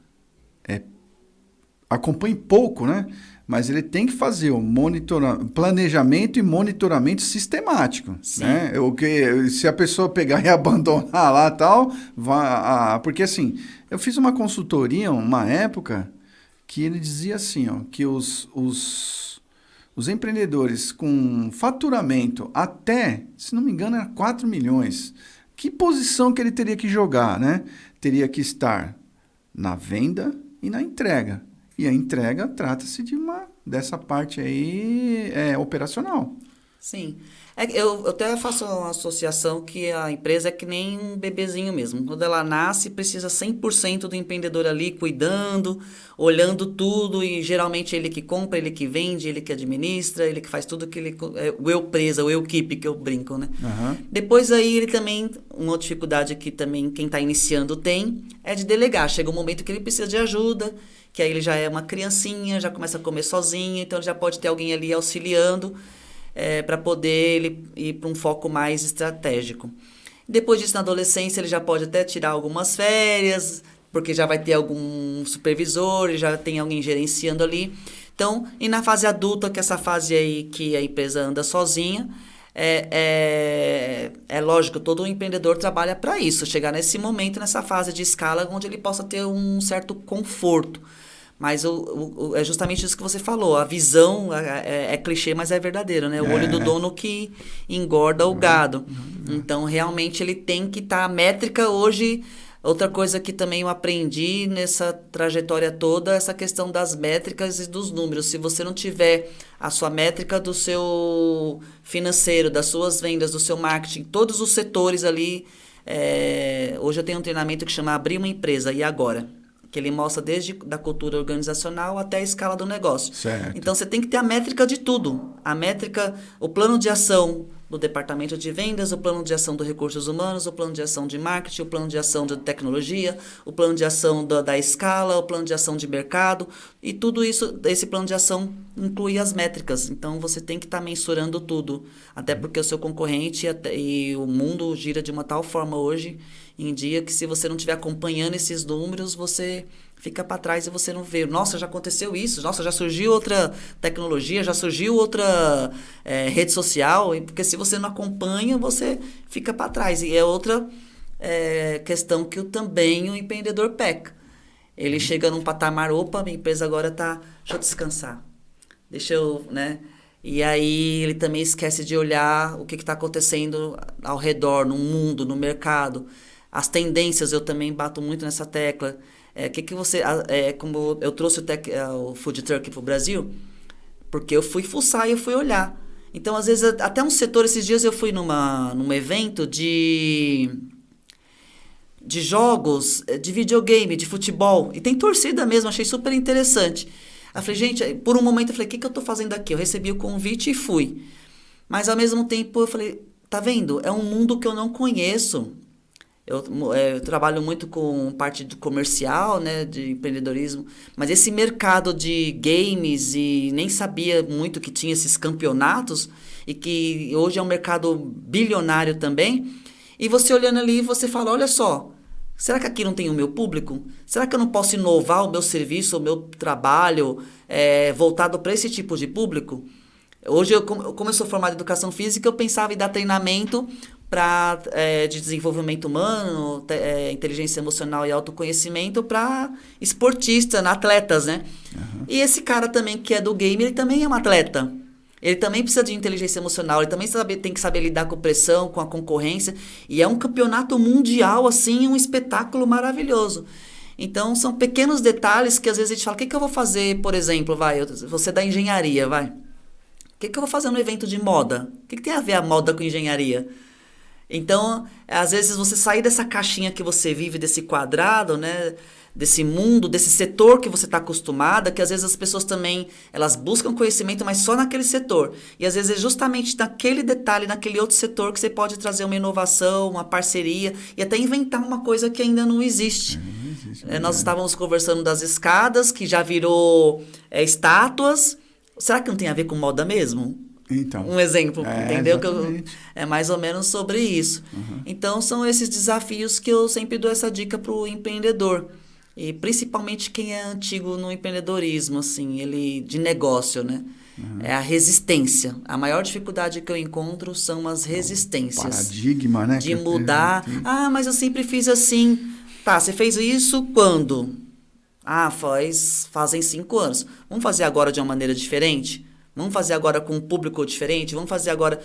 acompanhe pouco, né? Mas ele tem que fazer o planejamento e monitoramento sistemático. Sim. Né? Se a pessoa pegar e abandonar lá e tal, porque assim, eu fiz uma consultoria uma época que ele dizia assim, ó, que os empreendedores com faturamento até, se não me engano, era 4 milhões. Que posição que ele teria que jogar, né? Teria que estar na venda e na entrega. E a entrega trata-se dessa parte aí operacional. Sim. Eu até faço uma associação que a empresa é que nem um bebezinho mesmo. Quando ela nasce, precisa 100% do empreendedor ali cuidando, olhando tudo, e geralmente ele que compra, ele que vende, ele que administra, ele que faz tudo que o eu presa, o eu keep, que eu brinco, né? Uhum. Depois aí ele também, uma dificuldade que também quem está iniciando tem, é de delegar. Chega um momento que ele precisa de ajuda, que aí ele já é uma criancinha, já começa a comer sozinho, então ele já pode ter alguém ali auxiliando para poder ele ir para um foco mais estratégico. Depois disso, na adolescência, ele já pode até tirar algumas férias, porque já vai ter algum supervisor, já tem alguém gerenciando ali. Então, e na fase adulta, que é essa fase aí que a empresa anda sozinha, é lógico, todo empreendedor trabalha para isso, chegar nesse momento, nessa fase de escala, onde ele possa ter um certo conforto. Mas é justamente isso que você falou. A visão é clichê, mas é verdadeiro, né? O olho do dono que engorda o gado. Então, realmente, ele tem que estar... A métrica hoje... Outra coisa que também eu aprendi nessa trajetória toda, essa questão das métricas e dos números. Se você não tiver a sua métrica do seu financeiro, das suas vendas, do seu marketing, todos os setores ali... Hoje eu tenho um treinamento que chama Abrir uma Empresa, e agora? Que ele mostra desde da cultura organizacional até a escala do negócio. Certo. Então, você tem que ter a métrica de tudo. A métrica, o plano de ação do departamento de vendas, o plano de ação dos recursos humanos, o plano de ação de marketing, o plano de ação de tecnologia, o plano de ação da escala, o plano de ação de mercado. E tudo isso, esse plano de ação inclui as métricas. Então, você tem que estar mensurando tudo. Até porque o seu concorrente e o mundo gira de uma tal forma hoje em dia que, se você não estiver acompanhando esses números, você fica para trás e você não vê. Nossa, já aconteceu isso. Nossa, já surgiu outra tecnologia, já surgiu outra rede social. Porque se você não acompanha, você fica para trás. E é outra questão que também o empreendedor peca. Ele chega num patamar, opa, minha empresa agora tá... Deixa eu descansar. Deixa eu, né? E aí ele também esquece de olhar o que está acontecendo ao redor, no mundo, no mercado. As tendências, eu também bato muito nessa tecla. Que você... como eu trouxe o Food Truck para o Brasil, porque eu fui fuçar e eu fui olhar. Então, às vezes, até um setor... Esses dias eu fui num evento de jogos, de videogame, de futebol. E tem torcida mesmo, achei super interessante. Eu falei, gente, por um momento eu falei, o que eu estou fazendo aqui? Eu recebi o convite e fui. Mas ao mesmo tempo eu falei, tá vendo? É um mundo que eu não conheço. Eu trabalho muito com parte de comercial, né, de empreendedorismo, mas esse mercado de games, e nem sabia muito que tinha esses campeonatos, e que hoje é um mercado bilionário também, e você olhando ali, você fala, olha só, será que aqui não tem o meu público? Será que eu não posso inovar o meu serviço, o meu trabalho, voltado para esse tipo de público? Hoje, como eu sou formado em educação física, eu pensava em dar treinamento de desenvolvimento humano, inteligência emocional e autoconhecimento para esportistas, atletas, né? Uhum. E esse cara também que é do game, ele também é um atleta. Ele também precisa de inteligência emocional, ele também tem que saber lidar com pressão, com a concorrência. E é um campeonato mundial, assim, um espetáculo maravilhoso. Então, são pequenos detalhes que às vezes a gente fala, o que eu vou fazer, por exemplo, você da engenharia, O que eu vou fazer no evento de moda? O que tem a ver a moda com engenharia? Então, às vezes você sair dessa caixinha que você vive, desse quadrado, né? Desse mundo, desse setor que você está acostumada, que às vezes as pessoas também, elas buscam conhecimento, mas só naquele setor. E às vezes é justamente naquele detalhe, naquele outro setor que você pode trazer uma inovação, uma parceria e até inventar uma coisa que ainda não existe. Não existe, nós estávamos conversando das escadas, que já virou estátuas. Será que não tem a ver com moda mesmo? Então, um exemplo, entendeu? É mais ou menos sobre isso. Uhum. Então, são esses desafios que eu sempre dou essa dica para o empreendedor. E principalmente quem é antigo no empreendedorismo, assim, ele de negócio, né? Uhum. É a resistência. A maior dificuldade que eu encontro são as resistências. Paradigma, né? De mudar. Mas eu sempre fiz assim. Tá, você fez isso quando? Fazem 5 anos. Vamos fazer agora de uma maneira diferente? Vamos fazer agora com um público diferente? Vamos fazer agora...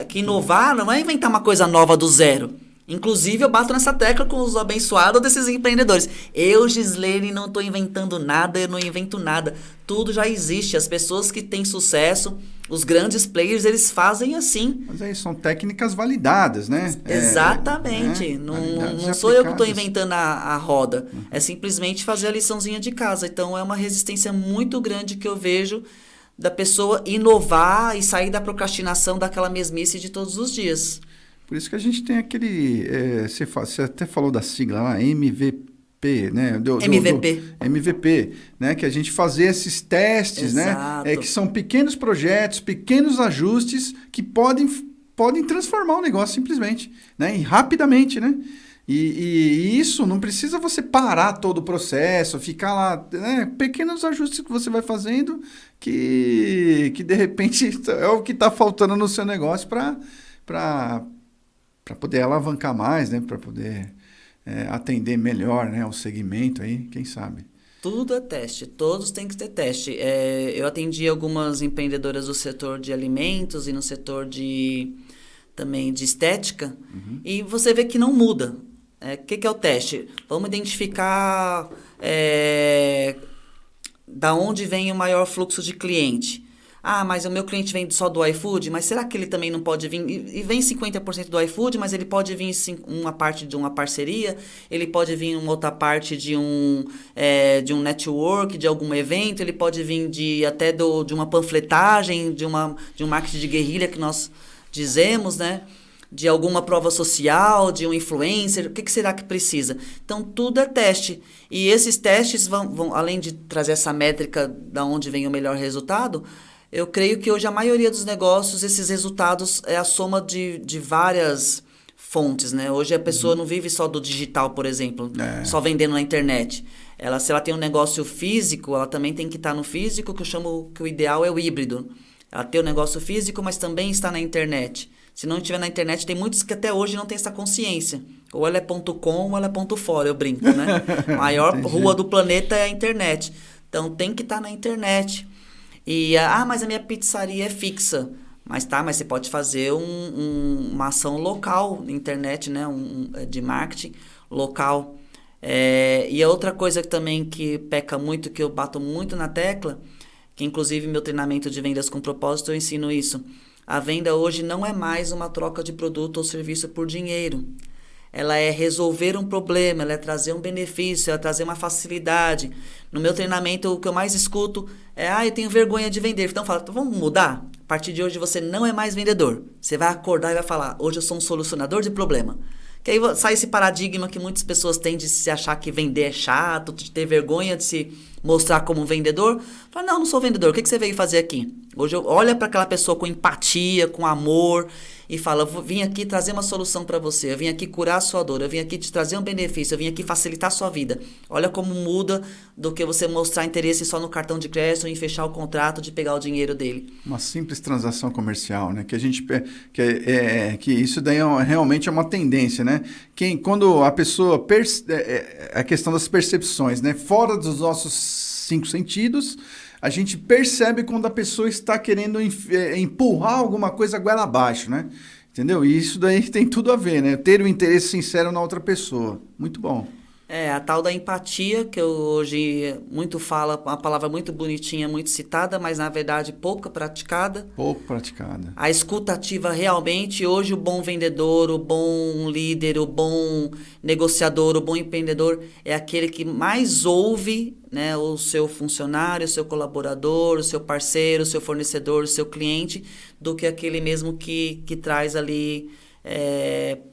que inovar não é inventar uma coisa nova do zero. Inclusive, eu bato nessa tecla com os abençoados desses empreendedores. Eu, Gislene, não estou inventando nada, eu não invento nada. Tudo já existe. As pessoas que têm sucesso, os grandes players, eles fazem assim. Mas aí são técnicas validadas, né? Exatamente. Não sou eu que estou inventando a roda. Uhum. É simplesmente fazer a liçãozinha de casa. Então, é uma resistência muito grande que eu vejo da pessoa inovar e sair da procrastinação daquela mesmice de todos os dias. Por isso que a gente tem aquele... você até falou da sigla lá, MVP, né? MVP, né? Que a gente fazer esses testes, exato, né? Que são pequenos projetos, pequenos ajustes que podem transformar o negócio simplesmente, né? E rapidamente, né? E isso não precisa você parar todo o processo, ficar lá, né? Pequenos ajustes que você vai fazendo que de repente é o que está faltando no seu negócio para poder alavancar mais, né? Para poder atender melhor, né? O segmento aí, quem sabe. Tudo é teste, todos têm que ter teste. Eu atendi algumas empreendedoras do setor de alimentos e no setor também de estética, uhum, e você vê que não muda. O que é o teste? Vamos identificar da onde vem o maior fluxo de cliente. Mas o meu cliente vem só do iFood, mas será que ele também não pode vir? E vem 50% do iFood, mas ele pode vir uma parte de uma parceria, ele pode vir uma outra parte de um network, de algum evento, ele pode vir até de uma panfletagem, de um marketing de guerrilha que nós dizemos, né? De alguma prova social, de um influencer, o que será que precisa? Então, tudo é teste. E esses testes vão além de trazer essa métrica da onde vem o melhor resultado, eu creio que hoje a maioria dos negócios, esses resultados é a soma de várias fontes, né? Hoje a pessoa não vive só do digital, por exemplo, só vendendo na internet. Se ela tem um negócio físico, ela também tem que estar no físico, que eu chamo que o ideal é o híbrido. Ela tem o negócio físico, mas também está na internet. Se não estiver na internet, tem muitos que até hoje não têm essa consciência. Ou ela é .com ou ela é .fora, eu brinco, né? A maior rua do planeta é a internet. Então, tem que estar na internet. E, mas a minha pizzaria é fixa. Mas você pode fazer uma ação local na internet, né? De marketing local. E a outra coisa também que peca muito, que eu bato muito na tecla, que inclusive meu treinamento de vendas com propósito eu ensino isso. A venda hoje não é mais uma troca de produto ou serviço por dinheiro. Ela é resolver um problema, ela é trazer um benefício, ela é trazer uma facilidade. No meu treinamento, o que eu mais escuto é, eu tenho vergonha de vender. Então, fala, vamos mudar? partir de hoje você não é mais vendedor. Você vai acordar e vai falar, hoje eu sou um solucionador de problema. Que aí sai esse paradigma que muitas pessoas têm de se achar que vender é chato, de ter vergonha de se mostrar como um vendedor. Fala, não sou vendedor, o que você veio fazer aqui? Hoje olha para aquela pessoa com empatia, com amor e fala, vim aqui trazer uma solução para você, eu vim aqui curar a sua dor, eu vim aqui te trazer um benefício, eu vim aqui facilitar a sua vida. Olha como muda do que você mostrar interesse só no cartão de crédito, em fechar o contrato, de pegar o dinheiro dele. Uma simples transação comercial, né? Que a gente que isso daí realmente é uma tendência, né? Quando a pessoa a questão das percepções, né? Fora dos nossos 5 sentidos, a gente percebe quando a pessoa está querendo empurrar alguma coisa goela abaixo, né? Entendeu? E isso daí tem tudo a ver, né? Ter o interesse sincero na outra pessoa. Muito bom. A tal da empatia, que eu hoje muito falo, uma palavra muito bonitinha, muito citada, mas na verdade pouco praticada. Pouco praticada. A escuta ativa realmente, hoje o bom vendedor, o bom líder, o bom negociador, o bom empreendedor é aquele que mais ouve, né, o seu funcionário, o seu colaborador, o seu parceiro, o seu fornecedor, o seu cliente, do que aquele mesmo que traz ali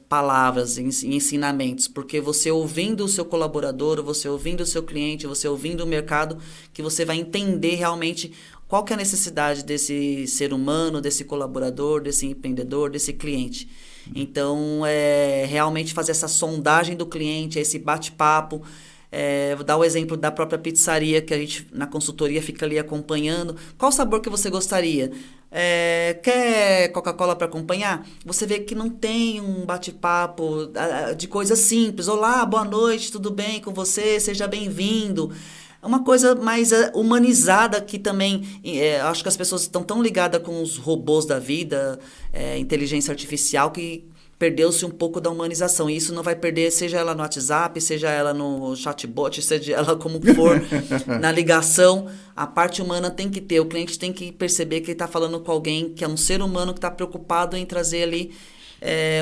palavras, ensinamentos, porque você ouvindo o seu colaborador, você ouvindo o seu cliente, você ouvindo o mercado, que você vai entender realmente qual que é a necessidade desse ser humano, desse colaborador, desse empreendedor, desse cliente. Então, realmente fazer essa sondagem do cliente, esse bate-papo. Vou dar o exemplo da própria pizzaria, que a gente na consultoria fica ali acompanhando. Qual sabor que você gostaria? Quer Coca-Cola para acompanhar? Você vê que não tem um bate-papo de coisas simples. Olá, boa noite, tudo bem com você? Seja bem-vindo. Uma coisa mais humanizada que também, acho que as pessoas estão tão ligadas com os robôs da vida, inteligência artificial, que perdeu-se um pouco da humanização. E isso não vai perder, seja ela no WhatsApp, seja ela no chatbot, seja ela como for, na ligação. A parte humana tem que ter. O cliente tem que perceber que ele está falando com alguém que é um ser humano que está preocupado em trazer ali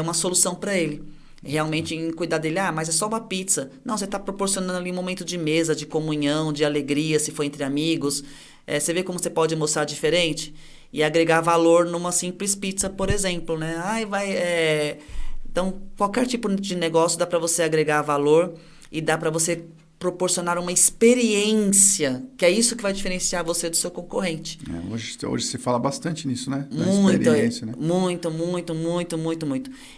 uma solução para ele. Realmente em cuidar dele. Mas é só uma pizza. Não, você está proporcionando ali um momento de mesa, de comunhão, de alegria, se for entre amigos. Você vê como você pode mostrar diferente? E agregar valor numa simples pizza, por exemplo, né? Então, qualquer tipo de negócio dá para você agregar valor e dá para você proporcionar uma experiência, que é isso que vai diferenciar você do seu concorrente. Hoje se fala bastante nisso, né? Da Muito, experiência, né? Muito.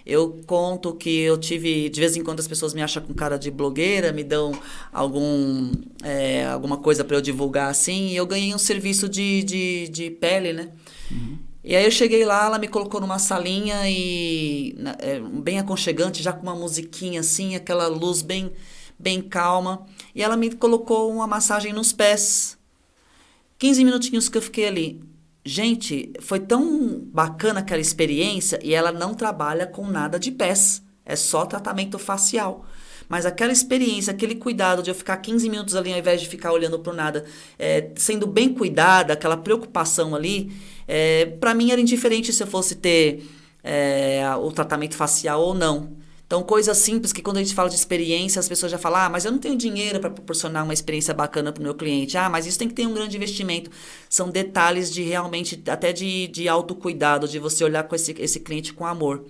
Eu conto que eu tive, de vez em quando as pessoas me acham com cara de blogueira, me dão alguma coisa para eu divulgar assim, e eu ganhei um serviço de pele, né? Uhum. E aí eu cheguei lá, ela me colocou numa salinha bem aconchegante, já com uma musiquinha assim, aquela luz bem calma, e ela me colocou uma massagem nos pés. 15 minutinhos que eu fiquei ali. Gente, foi tão bacana aquela experiência, e ela não trabalha com nada de pés, é só tratamento facial. Mas aquela experiência, aquele cuidado de eu ficar 15 minutos ali ao invés de ficar olhando para o nada, sendo bem cuidada, aquela preocupação ali, para mim era indiferente se eu fosse ter o tratamento facial ou não. Então, coisas simples que quando a gente fala de experiência, as pessoas já falam, mas eu não tenho dinheiro para proporcionar uma experiência bacana para o meu cliente. Mas isso tem que ter um grande investimento. São detalhes de realmente, até de autocuidado, de você olhar com esse cliente com amor.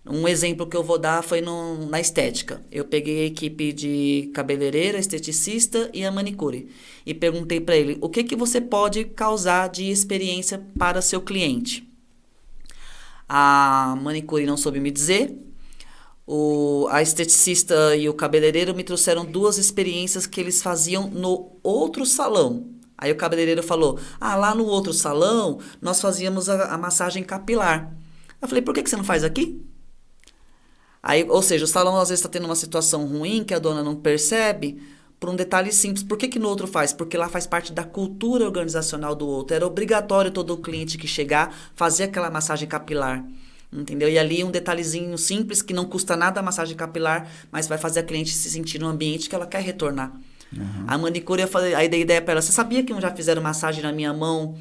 Um exemplo que eu vou dar foi na estética. Eu peguei a equipe de cabeleireira, esteticista e a manicure. E perguntei para ele, o que você pode causar de experiência para seu cliente? A manicure não soube me dizer. A esteticista e o cabeleireiro me trouxeram 2 experiências que eles faziam no outro salão. Aí o cabeleireiro falou, lá no outro salão nós fazíamos a massagem capilar. Eu falei, por que você não faz aqui? Aí, ou seja, o salão às vezes está tendo uma situação ruim que a dona não percebe por um detalhe simples. Por que no outro faz? Porque lá faz parte da cultura organizacional do outro. Era obrigatório todo cliente que chegar fazer aquela massagem capilar. Entendeu? E ali um detalhezinho simples que não custa nada a massagem capilar, mas vai fazer a cliente se sentir no ambiente que ela quer retornar. Uhum. A manicure, eu dei ideia para ela, você sabia que já fizeram massagem na minha mão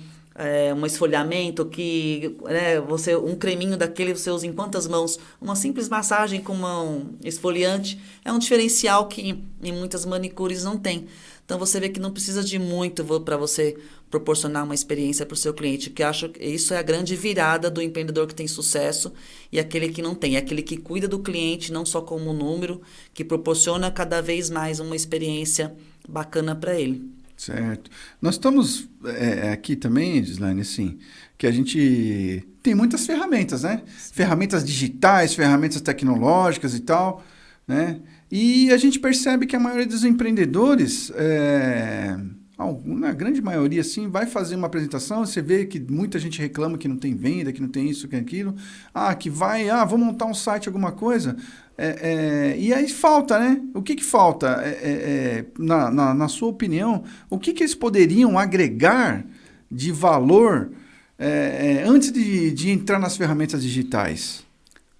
um esfoliamento que, né, um creminho daquele você usa em quantas mãos? Uma simples massagem com um esfoliante é um diferencial que em muitas manicures não tem. Então você vê que não precisa de muito para você proporcionar uma experiência para o seu cliente, que acho que isso é a grande virada do empreendedor que tem sucesso e aquele que não tem, é aquele que cuida do cliente não só como número, que proporciona cada vez mais uma experiência bacana para ele. Certo. Nós estamos aqui também, Gislaine, assim, que a gente tem muitas ferramentas, né? Sim. Ferramentas digitais, ferramentas tecnológicas e tal, né? E a gente percebe que a maioria dos empreendedores, na grande maioria, assim, vai fazer uma apresentação, você vê que muita gente reclama que não tem venda, que não tem isso, que aquilo. Vou montar um site, alguma coisa. E aí falta, né? O que falta? Na sua opinião, o que eles poderiam agregar de valor antes de entrar nas ferramentas digitais?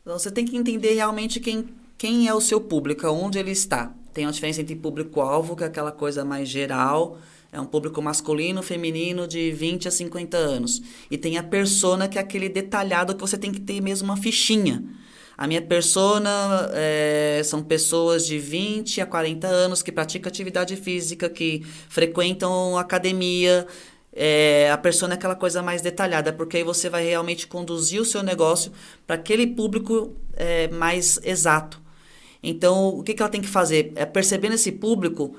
Então, você tem que entender realmente quem é o seu público, onde ele está. Tem uma diferença entre público-alvo, que é aquela coisa mais geral, é um público masculino, feminino, de 20 a 50 anos. E tem a persona, que é aquele detalhado que você tem que ter mesmo uma fichinha. A minha persona são pessoas de 20 a 40 anos que praticam atividade física, que frequentam academia. A persona é aquela coisa mais detalhada, porque aí você vai realmente conduzir o seu negócio para aquele público mais exato. Então, o que ela tem que fazer? Percebendo esse público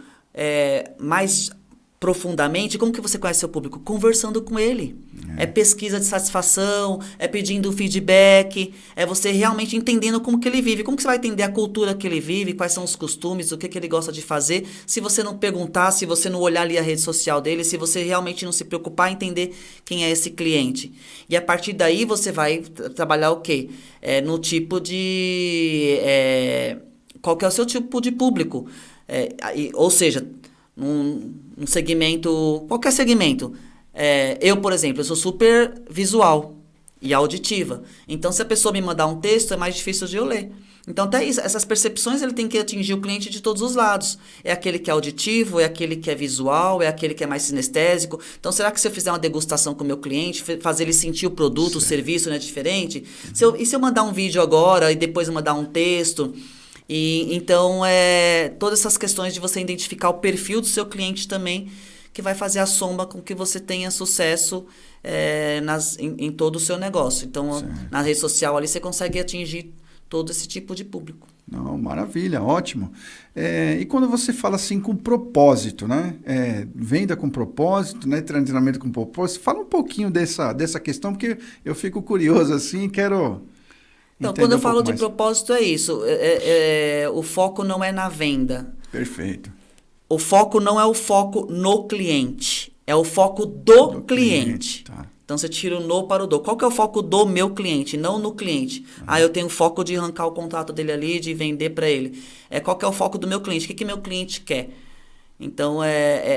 mais profundamente. Como que você conhece seu público? Conversando com ele. É pesquisa de satisfação, é pedindo feedback, é você realmente entendendo como que ele vive. Como que você vai entender a cultura que ele vive, quais são os costumes, o que ele gosta de fazer, se você não perguntar, se você não olhar ali a rede social dele, se você realmente não se preocupar em entender quem é esse cliente. E a partir daí você vai trabalhar o quê? No tipo de... qual que é o seu tipo de público? Ou seja, num segmento, qualquer segmento. Eu, por exemplo, eu sou super visual e auditiva. Então, se a pessoa me mandar um texto, é mais difícil de eu ler. Então, até isso, essas percepções, ele tem que atingir o cliente de todos os lados. É aquele que é auditivo, é aquele que é visual, é aquele que é mais sinestésico. Então, será que se eu fizer uma degustação com o meu cliente, fazer ele sentir o produto, o serviço, não é diferente? E se eu mandar um vídeo agora e depois eu mandar um texto... Então, todas essas questões de você identificar o perfil do seu cliente também, que vai fazer a soma com que você tenha sucesso em todo o seu negócio. Então, na rede social ali, você consegue atingir todo esse tipo de público. Não, maravilha, ótimo. E quando você fala assim com propósito, né? Venda com propósito, né? Treinamento com propósito, fala um pouquinho dessa questão, porque eu fico curioso assim, quero... Então, quando eu falo de propósito, é isso. O foco não é na venda. Perfeito. O foco não é o foco no cliente. É o foco do cliente. Tá. Então, você tira o no para o do. Qual que é o foco do meu cliente, não no cliente? Eu tenho foco de arrancar o contrato dele ali, de vender para ele. Qual que é o foco do meu cliente? O que meu cliente quer? Então,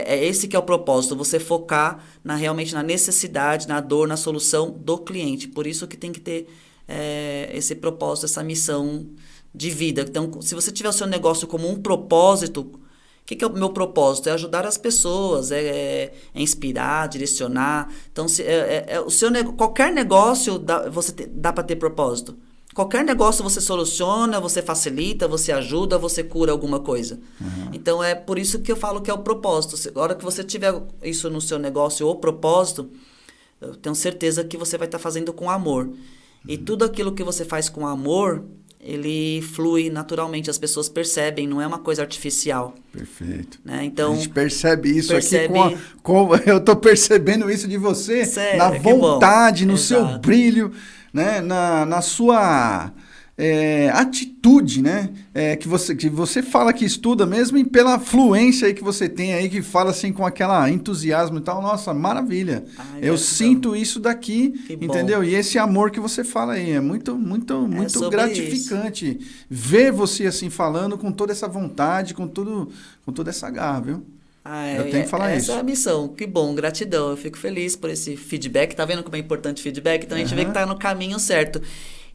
esse que é o propósito. Você focar realmente na necessidade, na dor, na solução do cliente. Por isso que tem que ter... esse propósito, essa missão de vida. Então, se você tiver o seu negócio como um propósito, o que é o meu propósito? É ajudar as pessoas, inspirar, direcionar. Então, qualquer negócio dá para ter propósito. Qualquer negócio você soluciona, você facilita, você ajuda, você cura alguma coisa. Então, é por isso que eu falo que é o propósito. A hora que você tiver isso no seu negócio, o propósito, eu tenho certeza que você vai estar fazendo com amor. E tudo aquilo que você faz com amor, ele flui naturalmente, as pessoas percebem, não é uma coisa artificial. Perfeito. Né? Então, a gente percebe isso aqui, eu estou percebendo isso de você, sério, na vontade, no seu brilho, né? na sua atitude, né? Que você fala que estuda mesmo e pela fluência aí que você tem aí, que fala assim com aquela entusiasmo e tal, nossa, maravilha. Eu sinto isso daqui, entendeu? E esse amor que você fala aí, é muito gratificante ver você assim falando com toda essa vontade, com toda essa garra, viu? Eu tenho que falar isso. Essa é a missão. Que bom, gratidão. Eu fico feliz por esse feedback. Tá vendo como é importante o feedback? Então a gente vê que tá no caminho certo.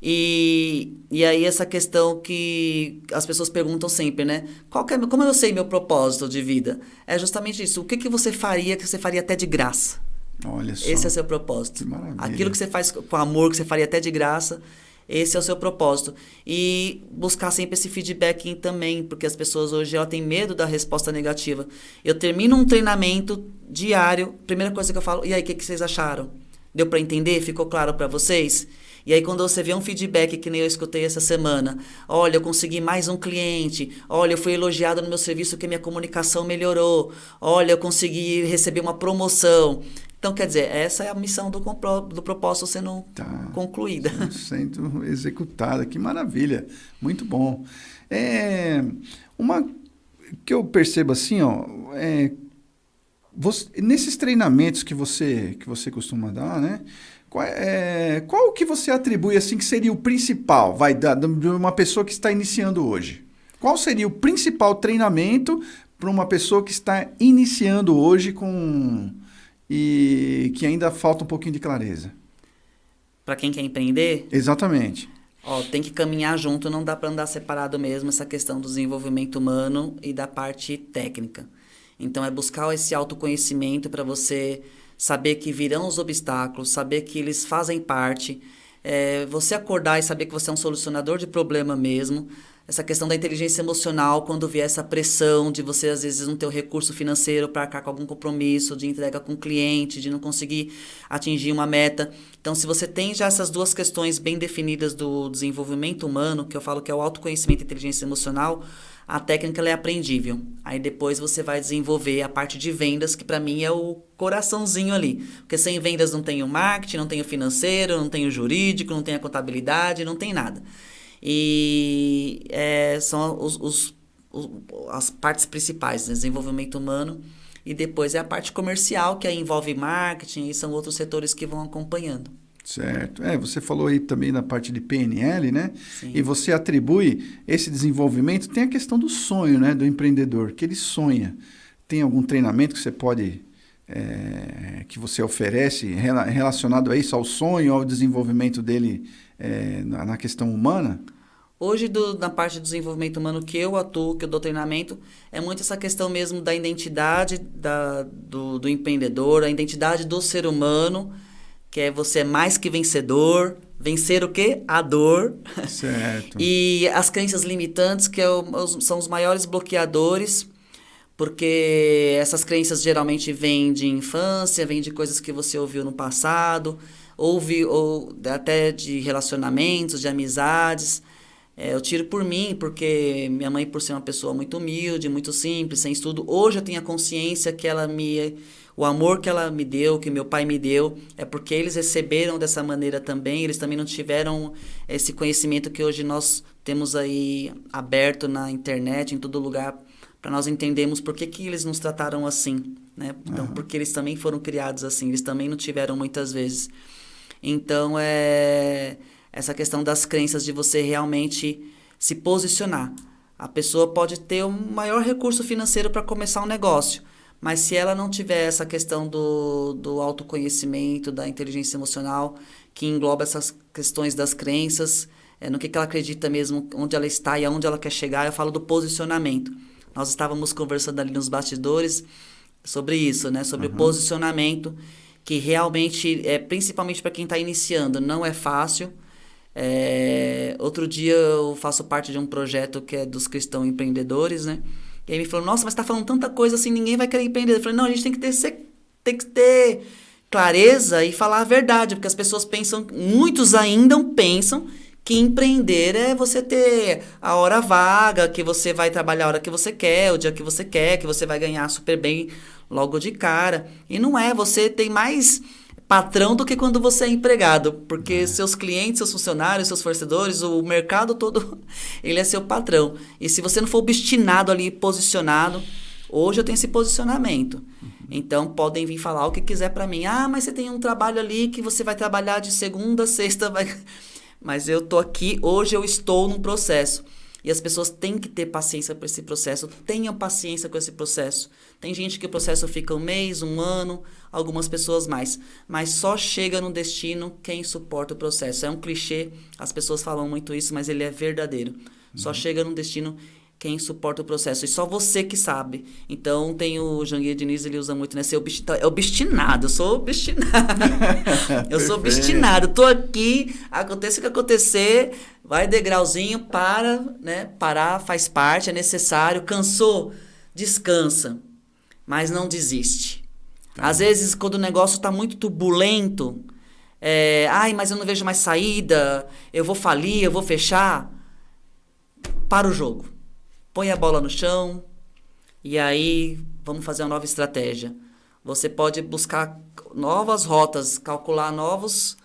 E aí essa questão que as pessoas perguntam sempre, né? Como eu sei meu propósito de vida? É justamente isso. O que você faria até de graça? Olha só. Esse é o seu propósito. Que maravilha. Aquilo que você faz com amor, que você faria até de graça, esse é o seu propósito. E buscar sempre esse feedback também, porque as pessoas hoje ela têm medo da resposta negativa. Eu termino um treinamento diário, primeira coisa que eu falo, e aí, o que vocês acharam? Deu para entender? Ficou claro para vocês? E aí, quando você vê um feedback que nem eu escutei essa semana, olha, eu consegui mais um cliente, olha, eu fui elogiado no meu serviço porque minha comunicação melhorou, olha, eu consegui receber uma promoção. Então, quer dizer, essa é a missão do propósito sendo concluída. Sendo executada, que maravilha, muito bom. Uma que eu percebo assim, ó, nesses treinamentos que você costuma dar, né? Qual que você atribui assim que seria o principal, de uma pessoa que está iniciando hoje? Qual seria o principal treinamento para uma pessoa que está iniciando hoje e que ainda falta um pouquinho de clareza? Para quem quer empreender? Exatamente. Tem que caminhar junto, não dá para andar separado mesmo, essa questão do desenvolvimento humano e da parte técnica. Então, é buscar esse autoconhecimento para você saber que virão os obstáculos, saber que eles fazem parte, você acordar e saber que você é um solucionador de problema mesmo. Essa questão da inteligência emocional, quando vier essa pressão de você, às vezes, não ter o recurso financeiro para arcar com algum compromisso, de entrega com o cliente, de não conseguir atingir uma meta. Então, se você tem já essas duas questões bem definidas do desenvolvimento humano, que eu falo que é o autoconhecimento e inteligência emocional, a técnica ela é aprendível. Aí depois você vai desenvolver a parte de vendas, que para mim é o coraçãozinho ali. Porque sem vendas não tem o marketing, não tem o financeiro, não tem o jurídico, não tem a contabilidade, não tem nada. E são as partes principais, né? Desenvolvimento humano. E depois é a parte comercial, que aí envolve marketing e são outros setores que vão acompanhando. Certo. Você falou aí também na parte de PNL, né? Sim. E você atribui esse desenvolvimento, tem a questão do sonho, né? Do empreendedor, que ele sonha. Tem algum treinamento que você pode, que você oferece relacionado a isso, ao sonho, ao desenvolvimento dele na questão humana? Hoje, na parte do desenvolvimento humano que eu atuo, que eu dou treinamento, é muito essa questão mesmo da identidade do empreendedor, a identidade do ser humano, que você é mais que vencedor. Vencer o quê? A dor. Certo. E as crenças limitantes, que são os maiores bloqueadores, porque essas crenças geralmente vêm de infância, vêm de coisas que você ouviu no passado, ou até de relacionamentos, de amizades. Eu tiro por mim, porque minha mãe, por ser uma pessoa muito humilde, muito simples, sem estudo, hoje eu tenho a consciência que o amor que ela me deu, que meu pai me deu, é porque eles receberam dessa maneira também, eles também não tiveram esse conhecimento que hoje nós temos aí aberto na internet, em todo lugar, para nós entendermos por que eles nos trataram assim, né? Então, porque eles também foram criados assim, eles também não tiveram muitas vezes. Então, essa questão das crenças de você realmente se posicionar. A pessoa pode ter o maior recurso financeiro para começar um negócio, mas se ela não tiver essa questão do autoconhecimento, da inteligência emocional, que engloba essas questões das crenças, no que ela acredita mesmo, onde ela está e aonde ela quer chegar, eu falo do posicionamento. Nós estávamos conversando ali nos bastidores sobre isso, né? Sobre o posicionamento, que realmente, principalmente para quem está iniciando, não é fácil. Outro dia eu faço parte de um projeto que é dos cristãos empreendedores, né? E aí me falou, nossa, mas tá falando tanta coisa assim, ninguém vai querer empreender. Eu falei, não, a gente tem que ter clareza e falar a verdade, porque as pessoas pensam, muitos ainda pensam que empreender é você ter a hora vaga, que você vai trabalhar a hora que você quer, o dia que você quer, que você vai ganhar super bem logo de cara. E não é, você tem mais patrão do que quando você é empregado, porque seus clientes, seus funcionários, seus fornecedores, o mercado todo, ele é seu patrão. E se você não for obstinado ali, posicionado, hoje eu tenho esse posicionamento. Então, podem vir falar o que quiser para mim. Ah, mas você tem um trabalho ali que você vai trabalhar de segunda a sexta, mas eu tô aqui, hoje eu estou num processo. E as pessoas têm que ter paciência para esse processo, tenham paciência com esse processo. Tem gente que o processo fica um mês, um ano, algumas pessoas mais. Mas só chega no destino quem suporta o processo. É um clichê, as pessoas falam muito isso, mas ele é verdadeiro. Só chega no destino quem suporta o processo. E só você que sabe. Então, tem o Janguier Diniz, ele usa muito, né? É obstinado. Eu sou obstinado. Eu sou obstinado. Tô aqui, aconteça o que acontecer, vai degrauzinho, para, né? Parar faz parte, é necessário. Cansou? Descansa. Mas não desiste. Às vezes, quando o negócio tá muito turbulento, mas eu não vejo mais saída, eu vou falir, eu vou fechar. Para o jogo. Põe a bola no chão e aí vamos fazer uma nova estratégia. Você pode buscar novas rotas, calcular novos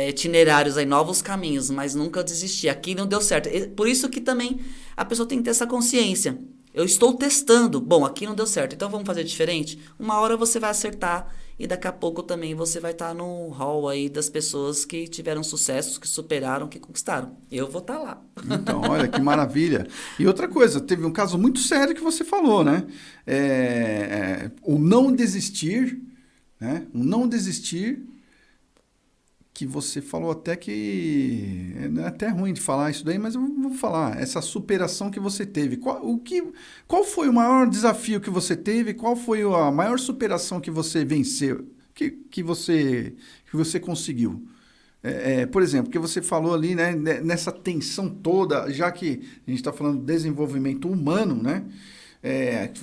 itinerários, aí, novos caminhos, mas nunca desistir. Aqui não deu certo. Por isso que também a pessoa tem que ter essa consciência. Eu estou testando. Bom, aqui não deu certo, então vamos fazer diferente? Uma hora você vai acertar e daqui a pouco também você vai estar no hall aí das pessoas que tiveram sucessos, que superaram, que conquistaram. Eu vou estar lá. Então, olha que maravilha. E outra coisa, teve um caso muito sério que você falou, né? O não desistir, né? O não desistir, que você falou até que... É até ruim de falar isso daí, mas eu vou falar. Essa superação que você teve. Qual foi o maior desafio que você teve? Qual foi a maior superação que você venceu? Que você conseguiu? Por exemplo, que você falou ali, né, nessa tensão toda, já que a gente está falando de desenvolvimento humano, né?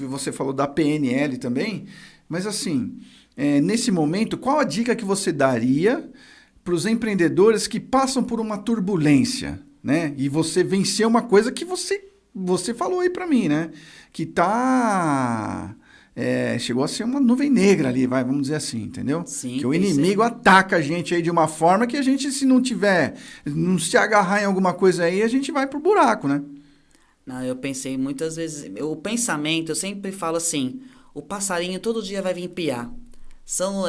Você falou da PNL também. Mas assim, nesse momento, qual a dica que você daria para os empreendedores que passam por uma turbulência, né? E você venceu uma coisa que você falou aí para mim, né? Que chegou a ser uma nuvem negra ali, vamos dizer assim, entendeu? Sim, que o inimigo ataca a gente aí de uma forma que a gente, se não se agarrar em alguma coisa aí, a gente vai pro buraco, né? Não, eu pensei muitas vezes... O pensamento, eu sempre falo assim, o passarinho todo dia vai vir piar.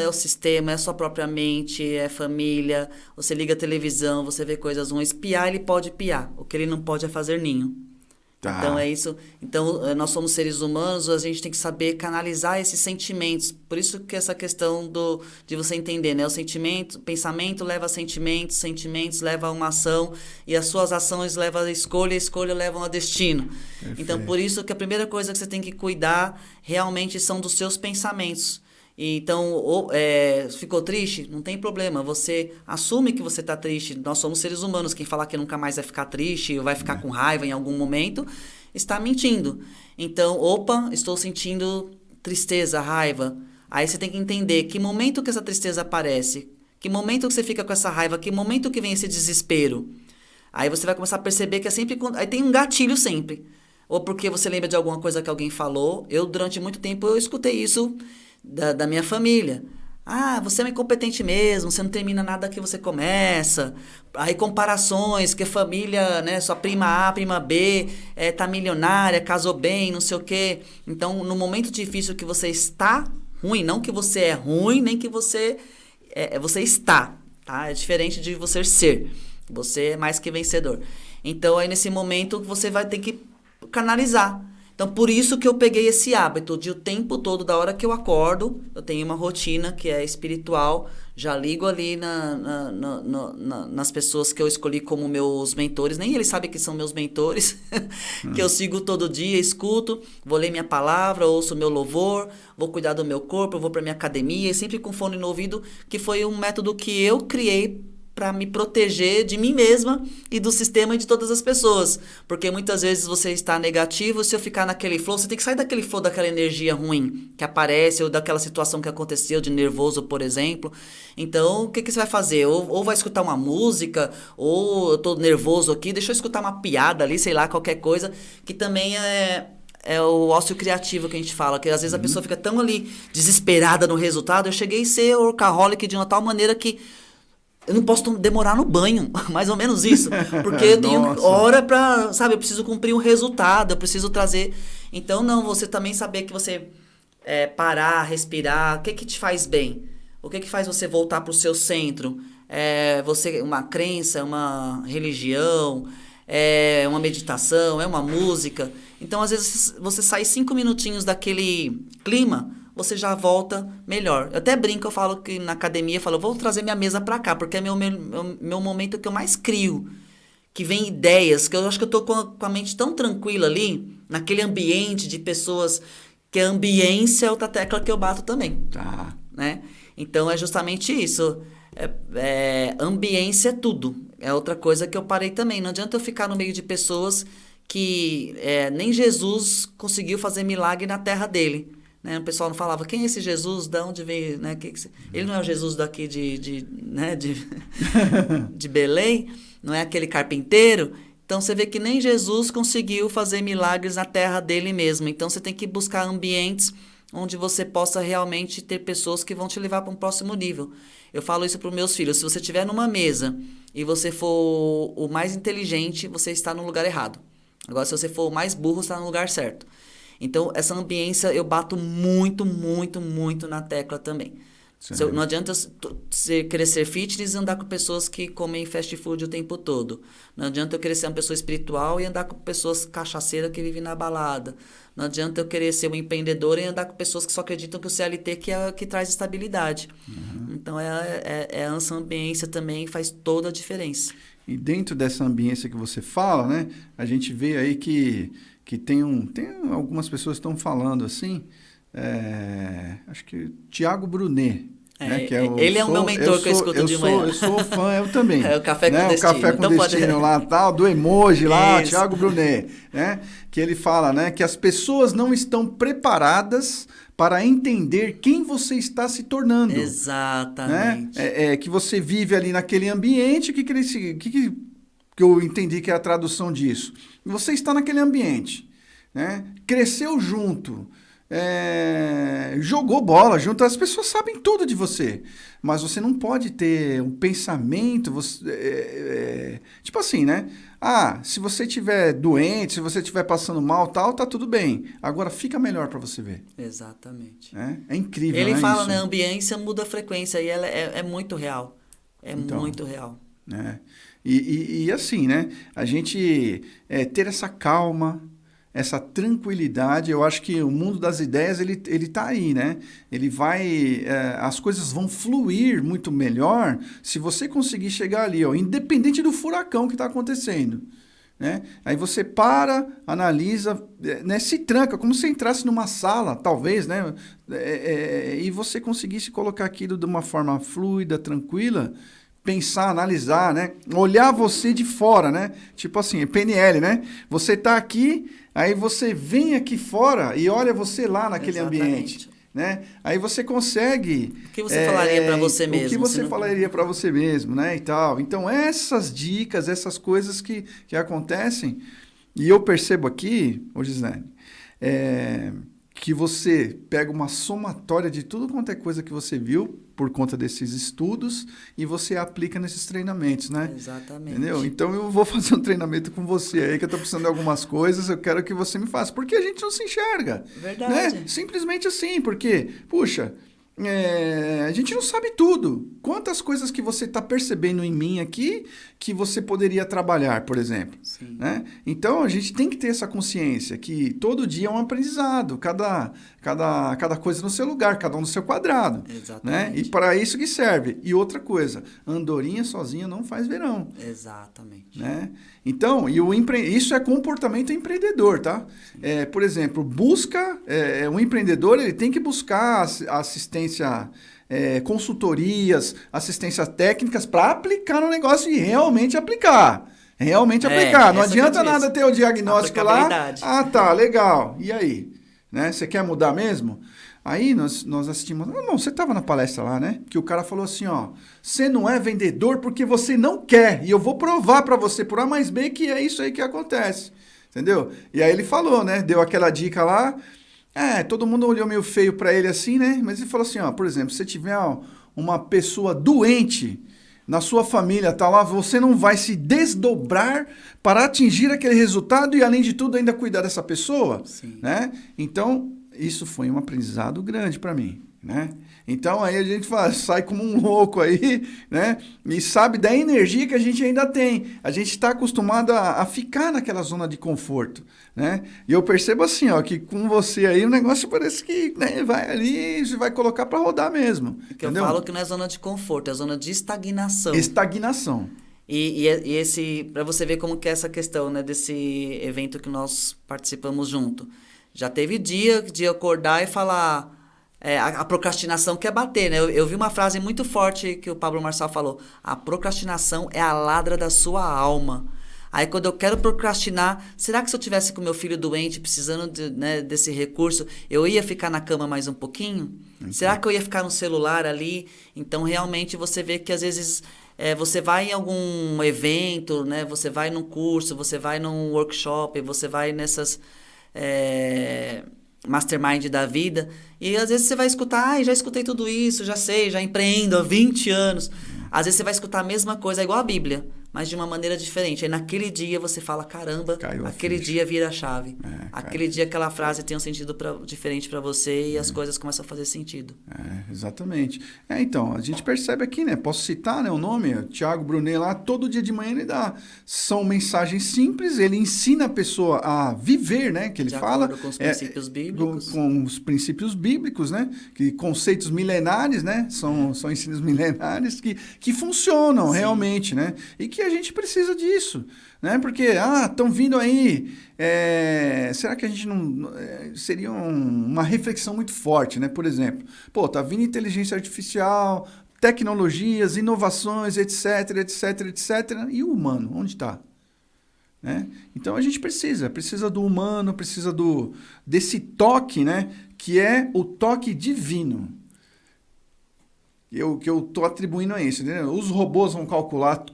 É o sistema, é a sua própria mente, é família. Você liga a televisão, você vê coisas ruins. Piar, ele pode piar. O que ele não pode é fazer ninho. Tá. Então é isso. Então nós somos seres humanos, a gente tem que saber canalizar esses sentimentos. Por isso que essa questão de você entender, né? O pensamento leva a sentimentos, sentimentos levam a uma ação, e as suas ações levam a escolha, levam a destino. Perfeito. Então por isso que a primeira coisa que você tem que cuidar realmente são dos seus pensamentos. Então, ficou triste? Não tem problema, você assume que você está triste. Nós somos seres humanos, quem falar que nunca mais vai ficar triste ou vai ficar com raiva em algum momento, está mentindo. Então, estou sentindo tristeza, raiva. Aí você tem que entender que momento que essa tristeza aparece, que momento que você fica com essa raiva, que momento que vem esse desespero. Aí você vai começar a perceber que é sempre... Aí tem um gatilho sempre. Ou porque você lembra de alguma coisa que alguém falou. Durante muito tempo, eu escutei isso da minha família. Você é um incompetente mesmo, você não termina nada que você começa. Aí comparações, que a família, né, sua prima A, prima B, tá milionária, casou bem, não sei o quê. Então, no momento difícil que você está ruim, não que você é ruim, nem que você está, tá? É diferente de você ser. Você é mais que vencedor. Então, aí nesse momento, você vai ter que canalizar. Então, por isso que eu peguei esse hábito de o tempo todo, da hora que eu acordo, eu tenho uma rotina que é espiritual, já ligo ali nas pessoas que eu escolhi como meus mentores, nem eles sabem que são meus mentores, que eu sigo todo dia, escuto, vou ler minha palavra, ouço meu louvor, vou cuidar do meu corpo, vou para minha academia, e sempre com fone no ouvido, que foi um método que eu criei para me proteger de mim mesma e do sistema e de todas as pessoas. Porque muitas vezes você está negativo, se eu ficar naquele flow, você tem que sair daquele flow, daquela energia ruim que aparece, ou daquela situação que aconteceu de nervoso, por exemplo. Então, o que você vai fazer? Ou vai escutar uma música, ou eu tô nervoso aqui, deixa eu escutar uma piada ali, sei lá, qualquer coisa, que também é o ócio criativo que a gente fala, que às vezes a pessoa fica tão ali desesperada no resultado. Eu cheguei a ser workaholic de uma tal maneira que eu não posso demorar no banho, mais ou menos isso. Porque eu tenho hora pra, sabe, eu preciso cumprir um resultado, eu preciso trazer. Então, não, você também saber que você parar, respirar, o que te faz bem? O que faz você voltar pro seu centro? Uma crença, uma religião, uma meditação, uma música. Então, às vezes, você sai 5 minutinhos daquele clima, você já volta melhor. Eu até brinco, eu falo que na academia, eu vou trazer minha mesa pra cá, porque é meu momento que eu mais crio. que vem ideias, que eu acho que eu tô com a mente tão tranquila ali, naquele ambiente de pessoas, que a ambiência é outra tecla que eu bato também, Tá. né? Então é justamente isso. Ambiência é tudo. É outra coisa que eu parei também. Não adianta eu ficar no meio de pessoas que nem Jesus conseguiu fazer milagre na terra dele. Né? O pessoal não falava, quem é esse Jesus? De onde veio? Né? Ele não é o Jesus daqui né? de Belém, não é aquele carpinteiro. Então você vê que nem Jesus conseguiu fazer milagres na terra dele mesmo. Então você tem que buscar ambientes onde você possa realmente ter pessoas que vão te levar para um próximo nível. Eu falo isso para os meus filhos. Se você estiver numa mesa e você for o mais inteligente, você está no lugar errado. Agora, se você for o mais burro, você está no lugar certo. Então, essa ambiência eu bato muito, muito, muito na tecla também. Não adianta você querer ser fitness e andar com pessoas que comem fast food o tempo todo. Não adianta eu querer ser uma pessoa espiritual e andar com pessoas cachaceiras que vivem na balada. Não adianta eu querer ser um empreendedor e andar com pessoas que só acreditam que o CLT que traz estabilidade. Então, essa ambiência também faz toda a diferença. E dentro dessa ambiência que você fala, né, a gente vê aí que tem algumas pessoas que estão falando assim, acho que Tiago Brunet, né, que ele é o meu mentor que eu escuto de manhã. Eu sou fã, eu também. É o Café com né, Destino. O Café com então Destino lá, tal, do emoji lá, Tiago Brunet, né, que ele fala, né, que as pessoas não estão preparadas para entender quem você está se tornando. Exatamente. Né? Que você vive ali naquele ambiente, que eu entendi que é a tradução disso. Você está naquele ambiente, né? Cresceu junto, jogou bola junto, as pessoas sabem tudo de você, mas você não pode ter um pensamento, tipo assim, né? Se você estiver doente, se você estiver passando mal, tal, tá tudo bem. Agora fica melhor para você ver. Exatamente. É incrível, Ele fala, isso? né? A ambiência muda a frequência e ela é muito real. Muito real. E assim, né? A gente ter essa calma, essa tranquilidade, eu acho que o mundo das ideias, ele tá aí, né? Ele vai... as coisas vão fluir muito melhor se você conseguir chegar ali, ó, independente do furacão que está acontecendo. Né? Aí você para, analisa, né? Se tranca, como se entrasse numa sala, talvez, né? E você conseguisse colocar aquilo de uma forma fluida, tranquila, pensar, analisar, né? Olhar você de fora, né? Tipo assim, PNL, né? Você tá aqui, aí você vem aqui fora e olha você lá naquele ambiente, né? Aí você consegue... O que você falaria para você mesmo? O que você falaria para você mesmo, né? E tal. Então, essas dicas, essas coisas que acontecem, e eu percebo aqui, ô Gislaine, que você pega uma somatória de tudo quanto é coisa que você viu por conta desses estudos e você aplica nesses treinamentos, né? Exatamente. Entendeu? Então eu vou fazer um treinamento com você aí, que eu tô precisando de algumas coisas, eu quero que você me faça, porque a gente não se enxerga. Verdade. Né? Simplesmente assim, porque, puxa, a gente não sabe tudo. Quantas coisas que você está percebendo em mim aqui que você poderia trabalhar, por exemplo. Sim. Né? Então, a gente tem que ter essa consciência que todo dia é um aprendizado, cada coisa no seu lugar, cada um no seu quadrado. Exatamente. Né? E para isso que serve. E outra coisa, andorinha sozinha não faz verão. Exatamente. Né? Então, isso é comportamento empreendedor, tá? Por exemplo, um empreendedor, ele tem que buscar assistência, consultorias, assistências técnicas para aplicar no negócio e realmente aplicar. Não adianta nada ter o diagnóstico lá. Ah, tá, legal. E aí? Né? Você quer mudar mesmo? Aí nós assistimos... Não, você estava na palestra lá, né? Que o cara falou assim, ó... Você não é vendedor porque você não quer. E eu vou provar para você por A mais B que é isso aí que acontece. Entendeu? E aí ele falou, né? Deu aquela dica lá. Todo mundo olhou meio feio para ele assim, né? Mas ele falou assim, ó... Por exemplo, se você tiver uma pessoa doente... Na sua família, tá lá, você não vai se desdobrar para atingir aquele resultado e, além de tudo, ainda cuidar dessa pessoa. Sim. Né? Então, isso foi um aprendizado grande para mim. Né? Então, aí a gente sai como um louco aí, né? E sabe da energia que a gente ainda tem. A gente está acostumado a ficar naquela zona de conforto. Né? E eu percebo assim, ó, que com você aí o negócio parece que, né, vai ali e você vai colocar para rodar mesmo. Que eu falo que não é zona de conforto, é zona de estagnação. Estagnação. E esse, para você ver como que é essa questão, né, desse evento que nós participamos junto. Já teve dia de acordar e falar, a procrastinação quer bater, né? Eu vi uma frase muito forte que o Pablo Marçal falou: a procrastinação é a ladra da sua alma. Aí quando eu quero procrastinar, será que se eu tivesse com meu filho doente, precisando né, desse recurso, eu ia ficar na cama mais um pouquinho? Será que eu ia ficar no celular ali? Então realmente você vê que às vezes você vai em algum evento, né? Você vai num curso, você vai num workshop, você vai nessas mastermind da vida, e às vezes você vai escutar, já escutei tudo isso, já sei, já empreendo há 20 anos. Às vezes você vai escutar a mesma coisa, igual a Bíblia, mas de uma maneira diferente. Aí naquele dia você fala, caramba, aquele dia vira a chave. Aquele dia aquela frase tem um sentido diferente para você e as coisas começam a fazer sentido. Exatamente. Então, a gente percebe aqui, né? Posso citar, né, o nome? Thiago Brunet lá, todo dia de manhã ele dá. São mensagens simples, ele ensina a pessoa a viver, né? Que ele fala. Com os princípios bíblicos. Com os princípios bíblicos, né? Que conceitos milenares, né? São ensinos milenares que funcionam realmente, né? E que a gente precisa disso, né? Porque, estão vindo aí, será que a gente não... seria uma reflexão muito forte, né? Por exemplo, tá vindo inteligência artificial, tecnologias, inovações, etc, etc, etc, e o humano, onde está? Né? Então a gente precisa do humano, precisa desse toque, né? Que é o toque divino. Que eu estou atribuindo a isso, entendeu? Os robôs vão calcular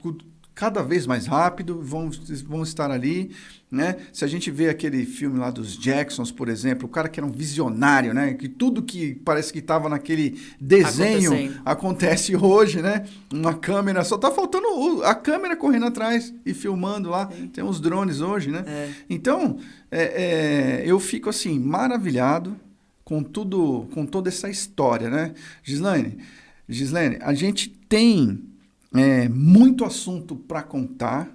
cada vez mais rápido, vão estar ali, né? Se a gente vê aquele filme lá dos Jacksons, por exemplo, o cara que era um visionário, né? Que tudo que parece que estava naquele desenho acontece hoje, né? Uma câmera, só tá faltando a câmera correndo atrás e filmando lá. Sim. Tem uns drones hoje, né? Então, eu fico assim, maravilhado com toda essa história, né? Gislaine, a gente tem muito assunto para contar,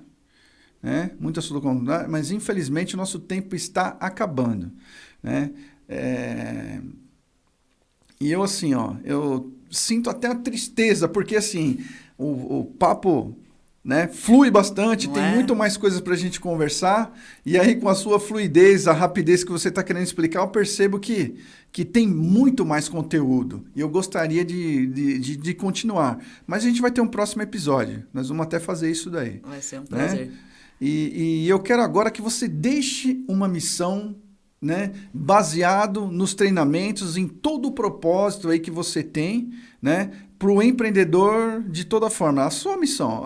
né? Muito assunto para contar, mas infelizmente o nosso tempo está acabando, né? E eu assim, eu sinto até a tristeza, porque assim, o papo, né, flui bastante, tem muito mais coisas para a gente conversar, e aí com a sua fluidez, a rapidez que você está querendo explicar, eu percebo que tem muito mais conteúdo, e eu gostaria de continuar. Mas a gente vai ter um próximo episódio, nós vamos até fazer isso daí. Vai ser um prazer. Né? E eu quero agora que você deixe uma missão, né, baseado nos treinamentos, em todo o propósito aí que você tem, né, para o empreendedor de toda forma. A sua missão,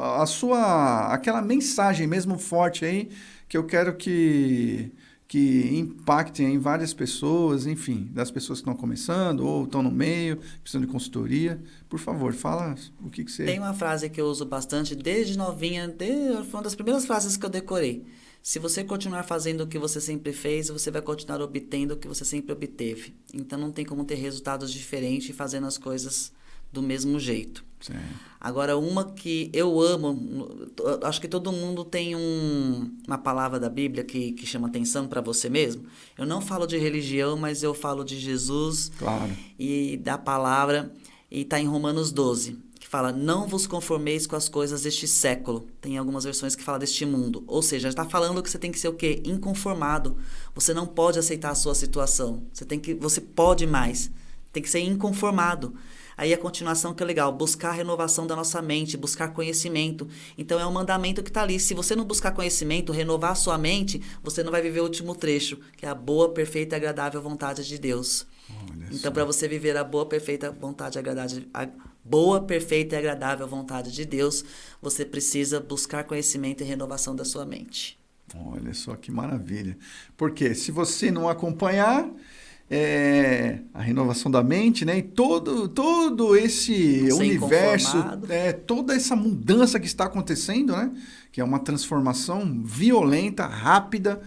aquela mensagem mesmo forte aí, que eu quero que impacte em várias pessoas, enfim, das pessoas que estão começando ou estão no meio, precisando de consultoria. Por favor, fala o que você... Tem uma frase que eu uso bastante desde novinha, foi uma das primeiras frases que eu decorei. Se você continuar fazendo o que você sempre fez, você vai continuar obtendo o que você sempre obteve. Então não tem como ter resultados diferentes fazendo as coisas do mesmo jeito. Sim. Agora, uma que eu amo, acho que todo mundo tem uma palavra da Bíblia que chama atenção para você mesmo. Eu não falo de religião, mas eu falo de Jesus. Claro. E da palavra, e está em Romanos 12, que fala, não vos conformeis com as coisas deste século. Tem algumas versões que falam deste mundo. Ou seja, está falando que você tem que ser o quê? Inconformado. Você não pode aceitar a sua situação. Você pode mais. Tem que ser inconformado. Aí a continuação que é legal, buscar a renovação da nossa mente, buscar conhecimento. Então é um mandamento que está ali. Se você não buscar conhecimento, renovar a sua mente, você não vai viver o último trecho, que é a boa, perfeita e agradável vontade de Deus. Então, para você viver a boa, perfeita e agradável vontade de Deus, você precisa buscar conhecimento e renovação da sua mente. Olha só que maravilha. Porque se você não acompanhar a renovação da mente, né? E todo esse universo, toda essa mudança que está acontecendo, né? Que é uma transformação violenta, rápida,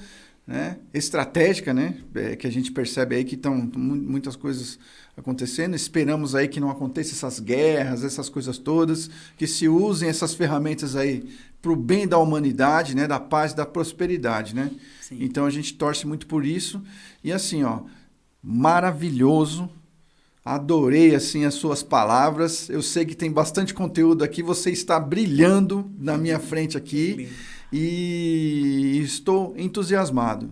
né? Estratégica, né? Que a gente percebe aí que estão muitas coisas acontecendo. Esperamos aí que não aconteça essas guerras, essas coisas todas, que se usem essas ferramentas aí para o bem da humanidade, né? Da paz, da prosperidade, né? Então a gente torce muito por isso. E assim, maravilhoso Adorei, assim, as suas palavras. Eu sei que tem bastante conteúdo aqui. Você está brilhando na minha frente aqui. E estou entusiasmado,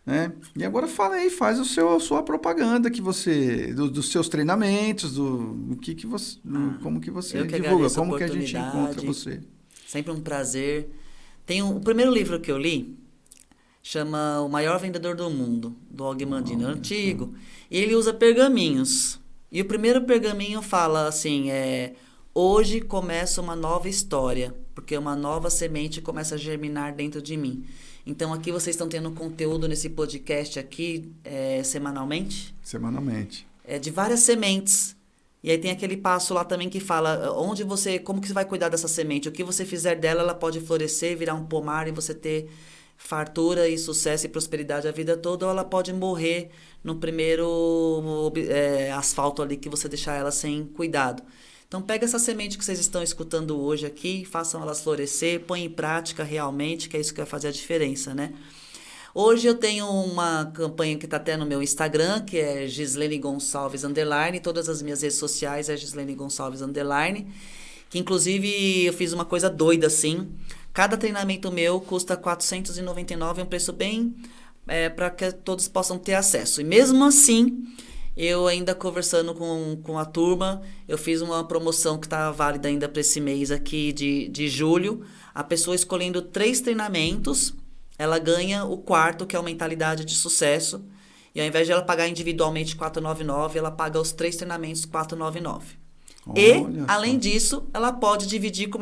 né? E agora fala aí, faz a sua propaganda que você, dos seus treinamentos, como que você divulga, como que a gente encontra você. Sempre um prazer. O primeiro livro que eu li chama O Maior Vendedor do Mundo, do Og Mandino, é antigo. E ele usa pergaminhos. E o primeiro pergaminho fala assim, hoje começa uma nova história, porque uma nova semente começa a germinar dentro de mim. Então aqui vocês estão tendo conteúdo nesse podcast aqui semanalmente? Semanalmente. De várias sementes. E aí tem aquele passo lá também que fala como que você vai cuidar dessa semente. O que você fizer dela, ela pode florescer, virar um pomar e você ter fartura e sucesso e prosperidade a vida toda, ou ela pode morrer no primeiro asfalto ali que você deixar ela sem cuidado. Então pega essa semente que vocês estão escutando hoje aqui, façam elas florescer, põe em prática realmente, que é isso que vai fazer a diferença, né? Hoje eu tenho uma campanha que está até no meu Instagram, que é Gislene Gonçalves _, todas as minhas redes sociais é Gislene Gonçalves _, que inclusive eu fiz uma coisa doida assim. Cada treinamento meu custa R$ 499, é um preço bem para que todos possam ter acesso. E mesmo assim, eu ainda conversando com a turma, eu fiz uma promoção que está válida ainda para esse mês aqui de julho. A pessoa escolhendo 3 treinamentos, ela ganha o quarto, que é a mentalidade de sucesso. E ao invés de ela pagar individualmente R$ 499, ela paga os 3 treinamentos R$ 499. E, além disso, ela pode dividir com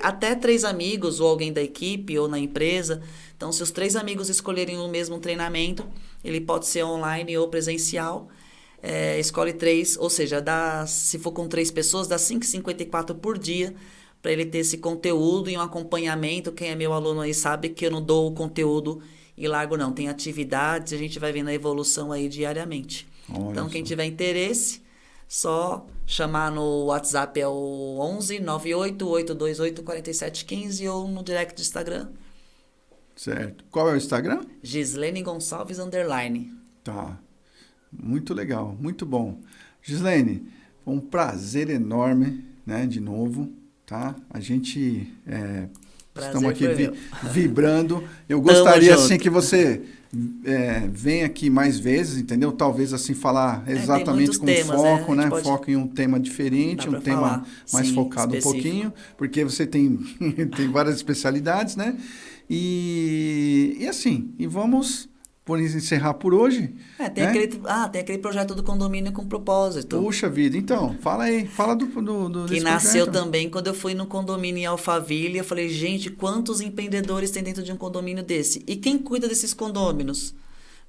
até 3 amigos, ou alguém da equipe, ou na empresa. Então, se os 3 amigos escolherem o mesmo treinamento, ele pode ser online ou presencial. Escolhe 3, ou seja, se for com 3 pessoas, dá R$ 5,54 por dia, para ele ter esse conteúdo e um acompanhamento. Quem é meu aluno aí sabe que eu não dou o conteúdo e largo não. Tem atividades, a gente vai vendo a evolução aí diariamente. Então, quem tiver interesse, só chamar no WhatsApp, é o 11 98 828 4715, ou no direct do Instagram. Certo. Qual é o Instagram? Gislene Gonçalves _. Tá. Muito legal, muito bom. Gislene, foi um prazer enorme, né, de novo, tá? A gente estamos aqui vibrando. Eu gostaria assim que você venha aqui mais vezes, entendeu? Talvez assim falar exatamente com temas, foco, né? Foco em um tema diferente, um tema mais focado específico. Um pouquinho, porque você tem várias especialidades, né? E assim, vamos encerrar por hoje. Tem aquele projeto do condomínio com propósito. Puxa vida, então, fala aí, fala do que nasceu projeto. Também quando eu fui no condomínio em Alphaville. Eu falei, gente, quantos empreendedores tem dentro de um condomínio desse? E quem cuida desses condôminos?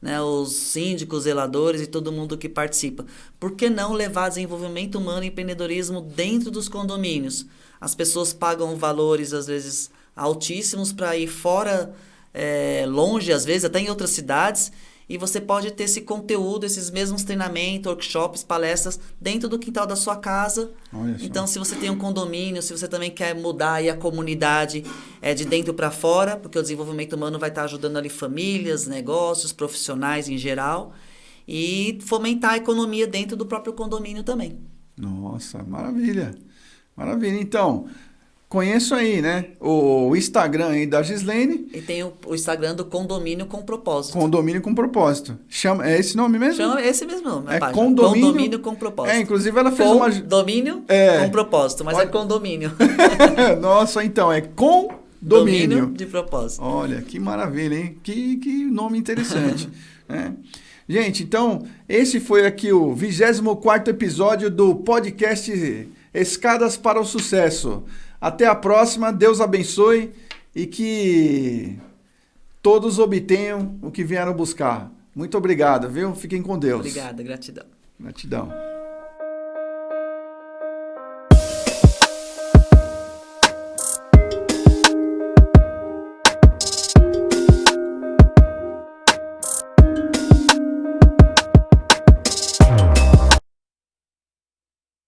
Né, os síndicos, zeladores e todo mundo que participa. Por que não levar desenvolvimento humano e empreendedorismo dentro dos condomínios? As pessoas pagam valores, às vezes, altíssimos para ir fora, longe, às vezes, até em outras cidades, e você pode ter esse conteúdo, esses mesmos treinamentos, workshops, palestras, dentro do quintal da sua casa. Então, se você tem um condomínio, se você também quer mudar aí a comunidade de dentro para fora, porque o desenvolvimento humano vai estar ajudando ali famílias, negócios, profissionais em geral, e fomentar a economia dentro do próprio condomínio também. Nossa, maravilha. Maravilha. Então, conheço aí, né? O Instagram aí da Gislene. E tem o Instagram do Condomínio com Propósito. Condomínio com Propósito. É esse nome mesmo? Chama esse mesmo nome. Condomínio com Propósito. Inclusive ela fez uma... Condomínio com Propósito, mas é condomínio. Nossa, então, é Condomínio de Propósito. Olha, que maravilha, hein? Que nome interessante. Gente, então, esse foi aqui o 24º episódio do podcast Escadas para o Sucesso. Até a próxima, Deus abençoe e que todos obtenham o que vieram buscar. Muito obrigado, viu? Fiquem com Deus. Obrigado, gratidão. Gratidão.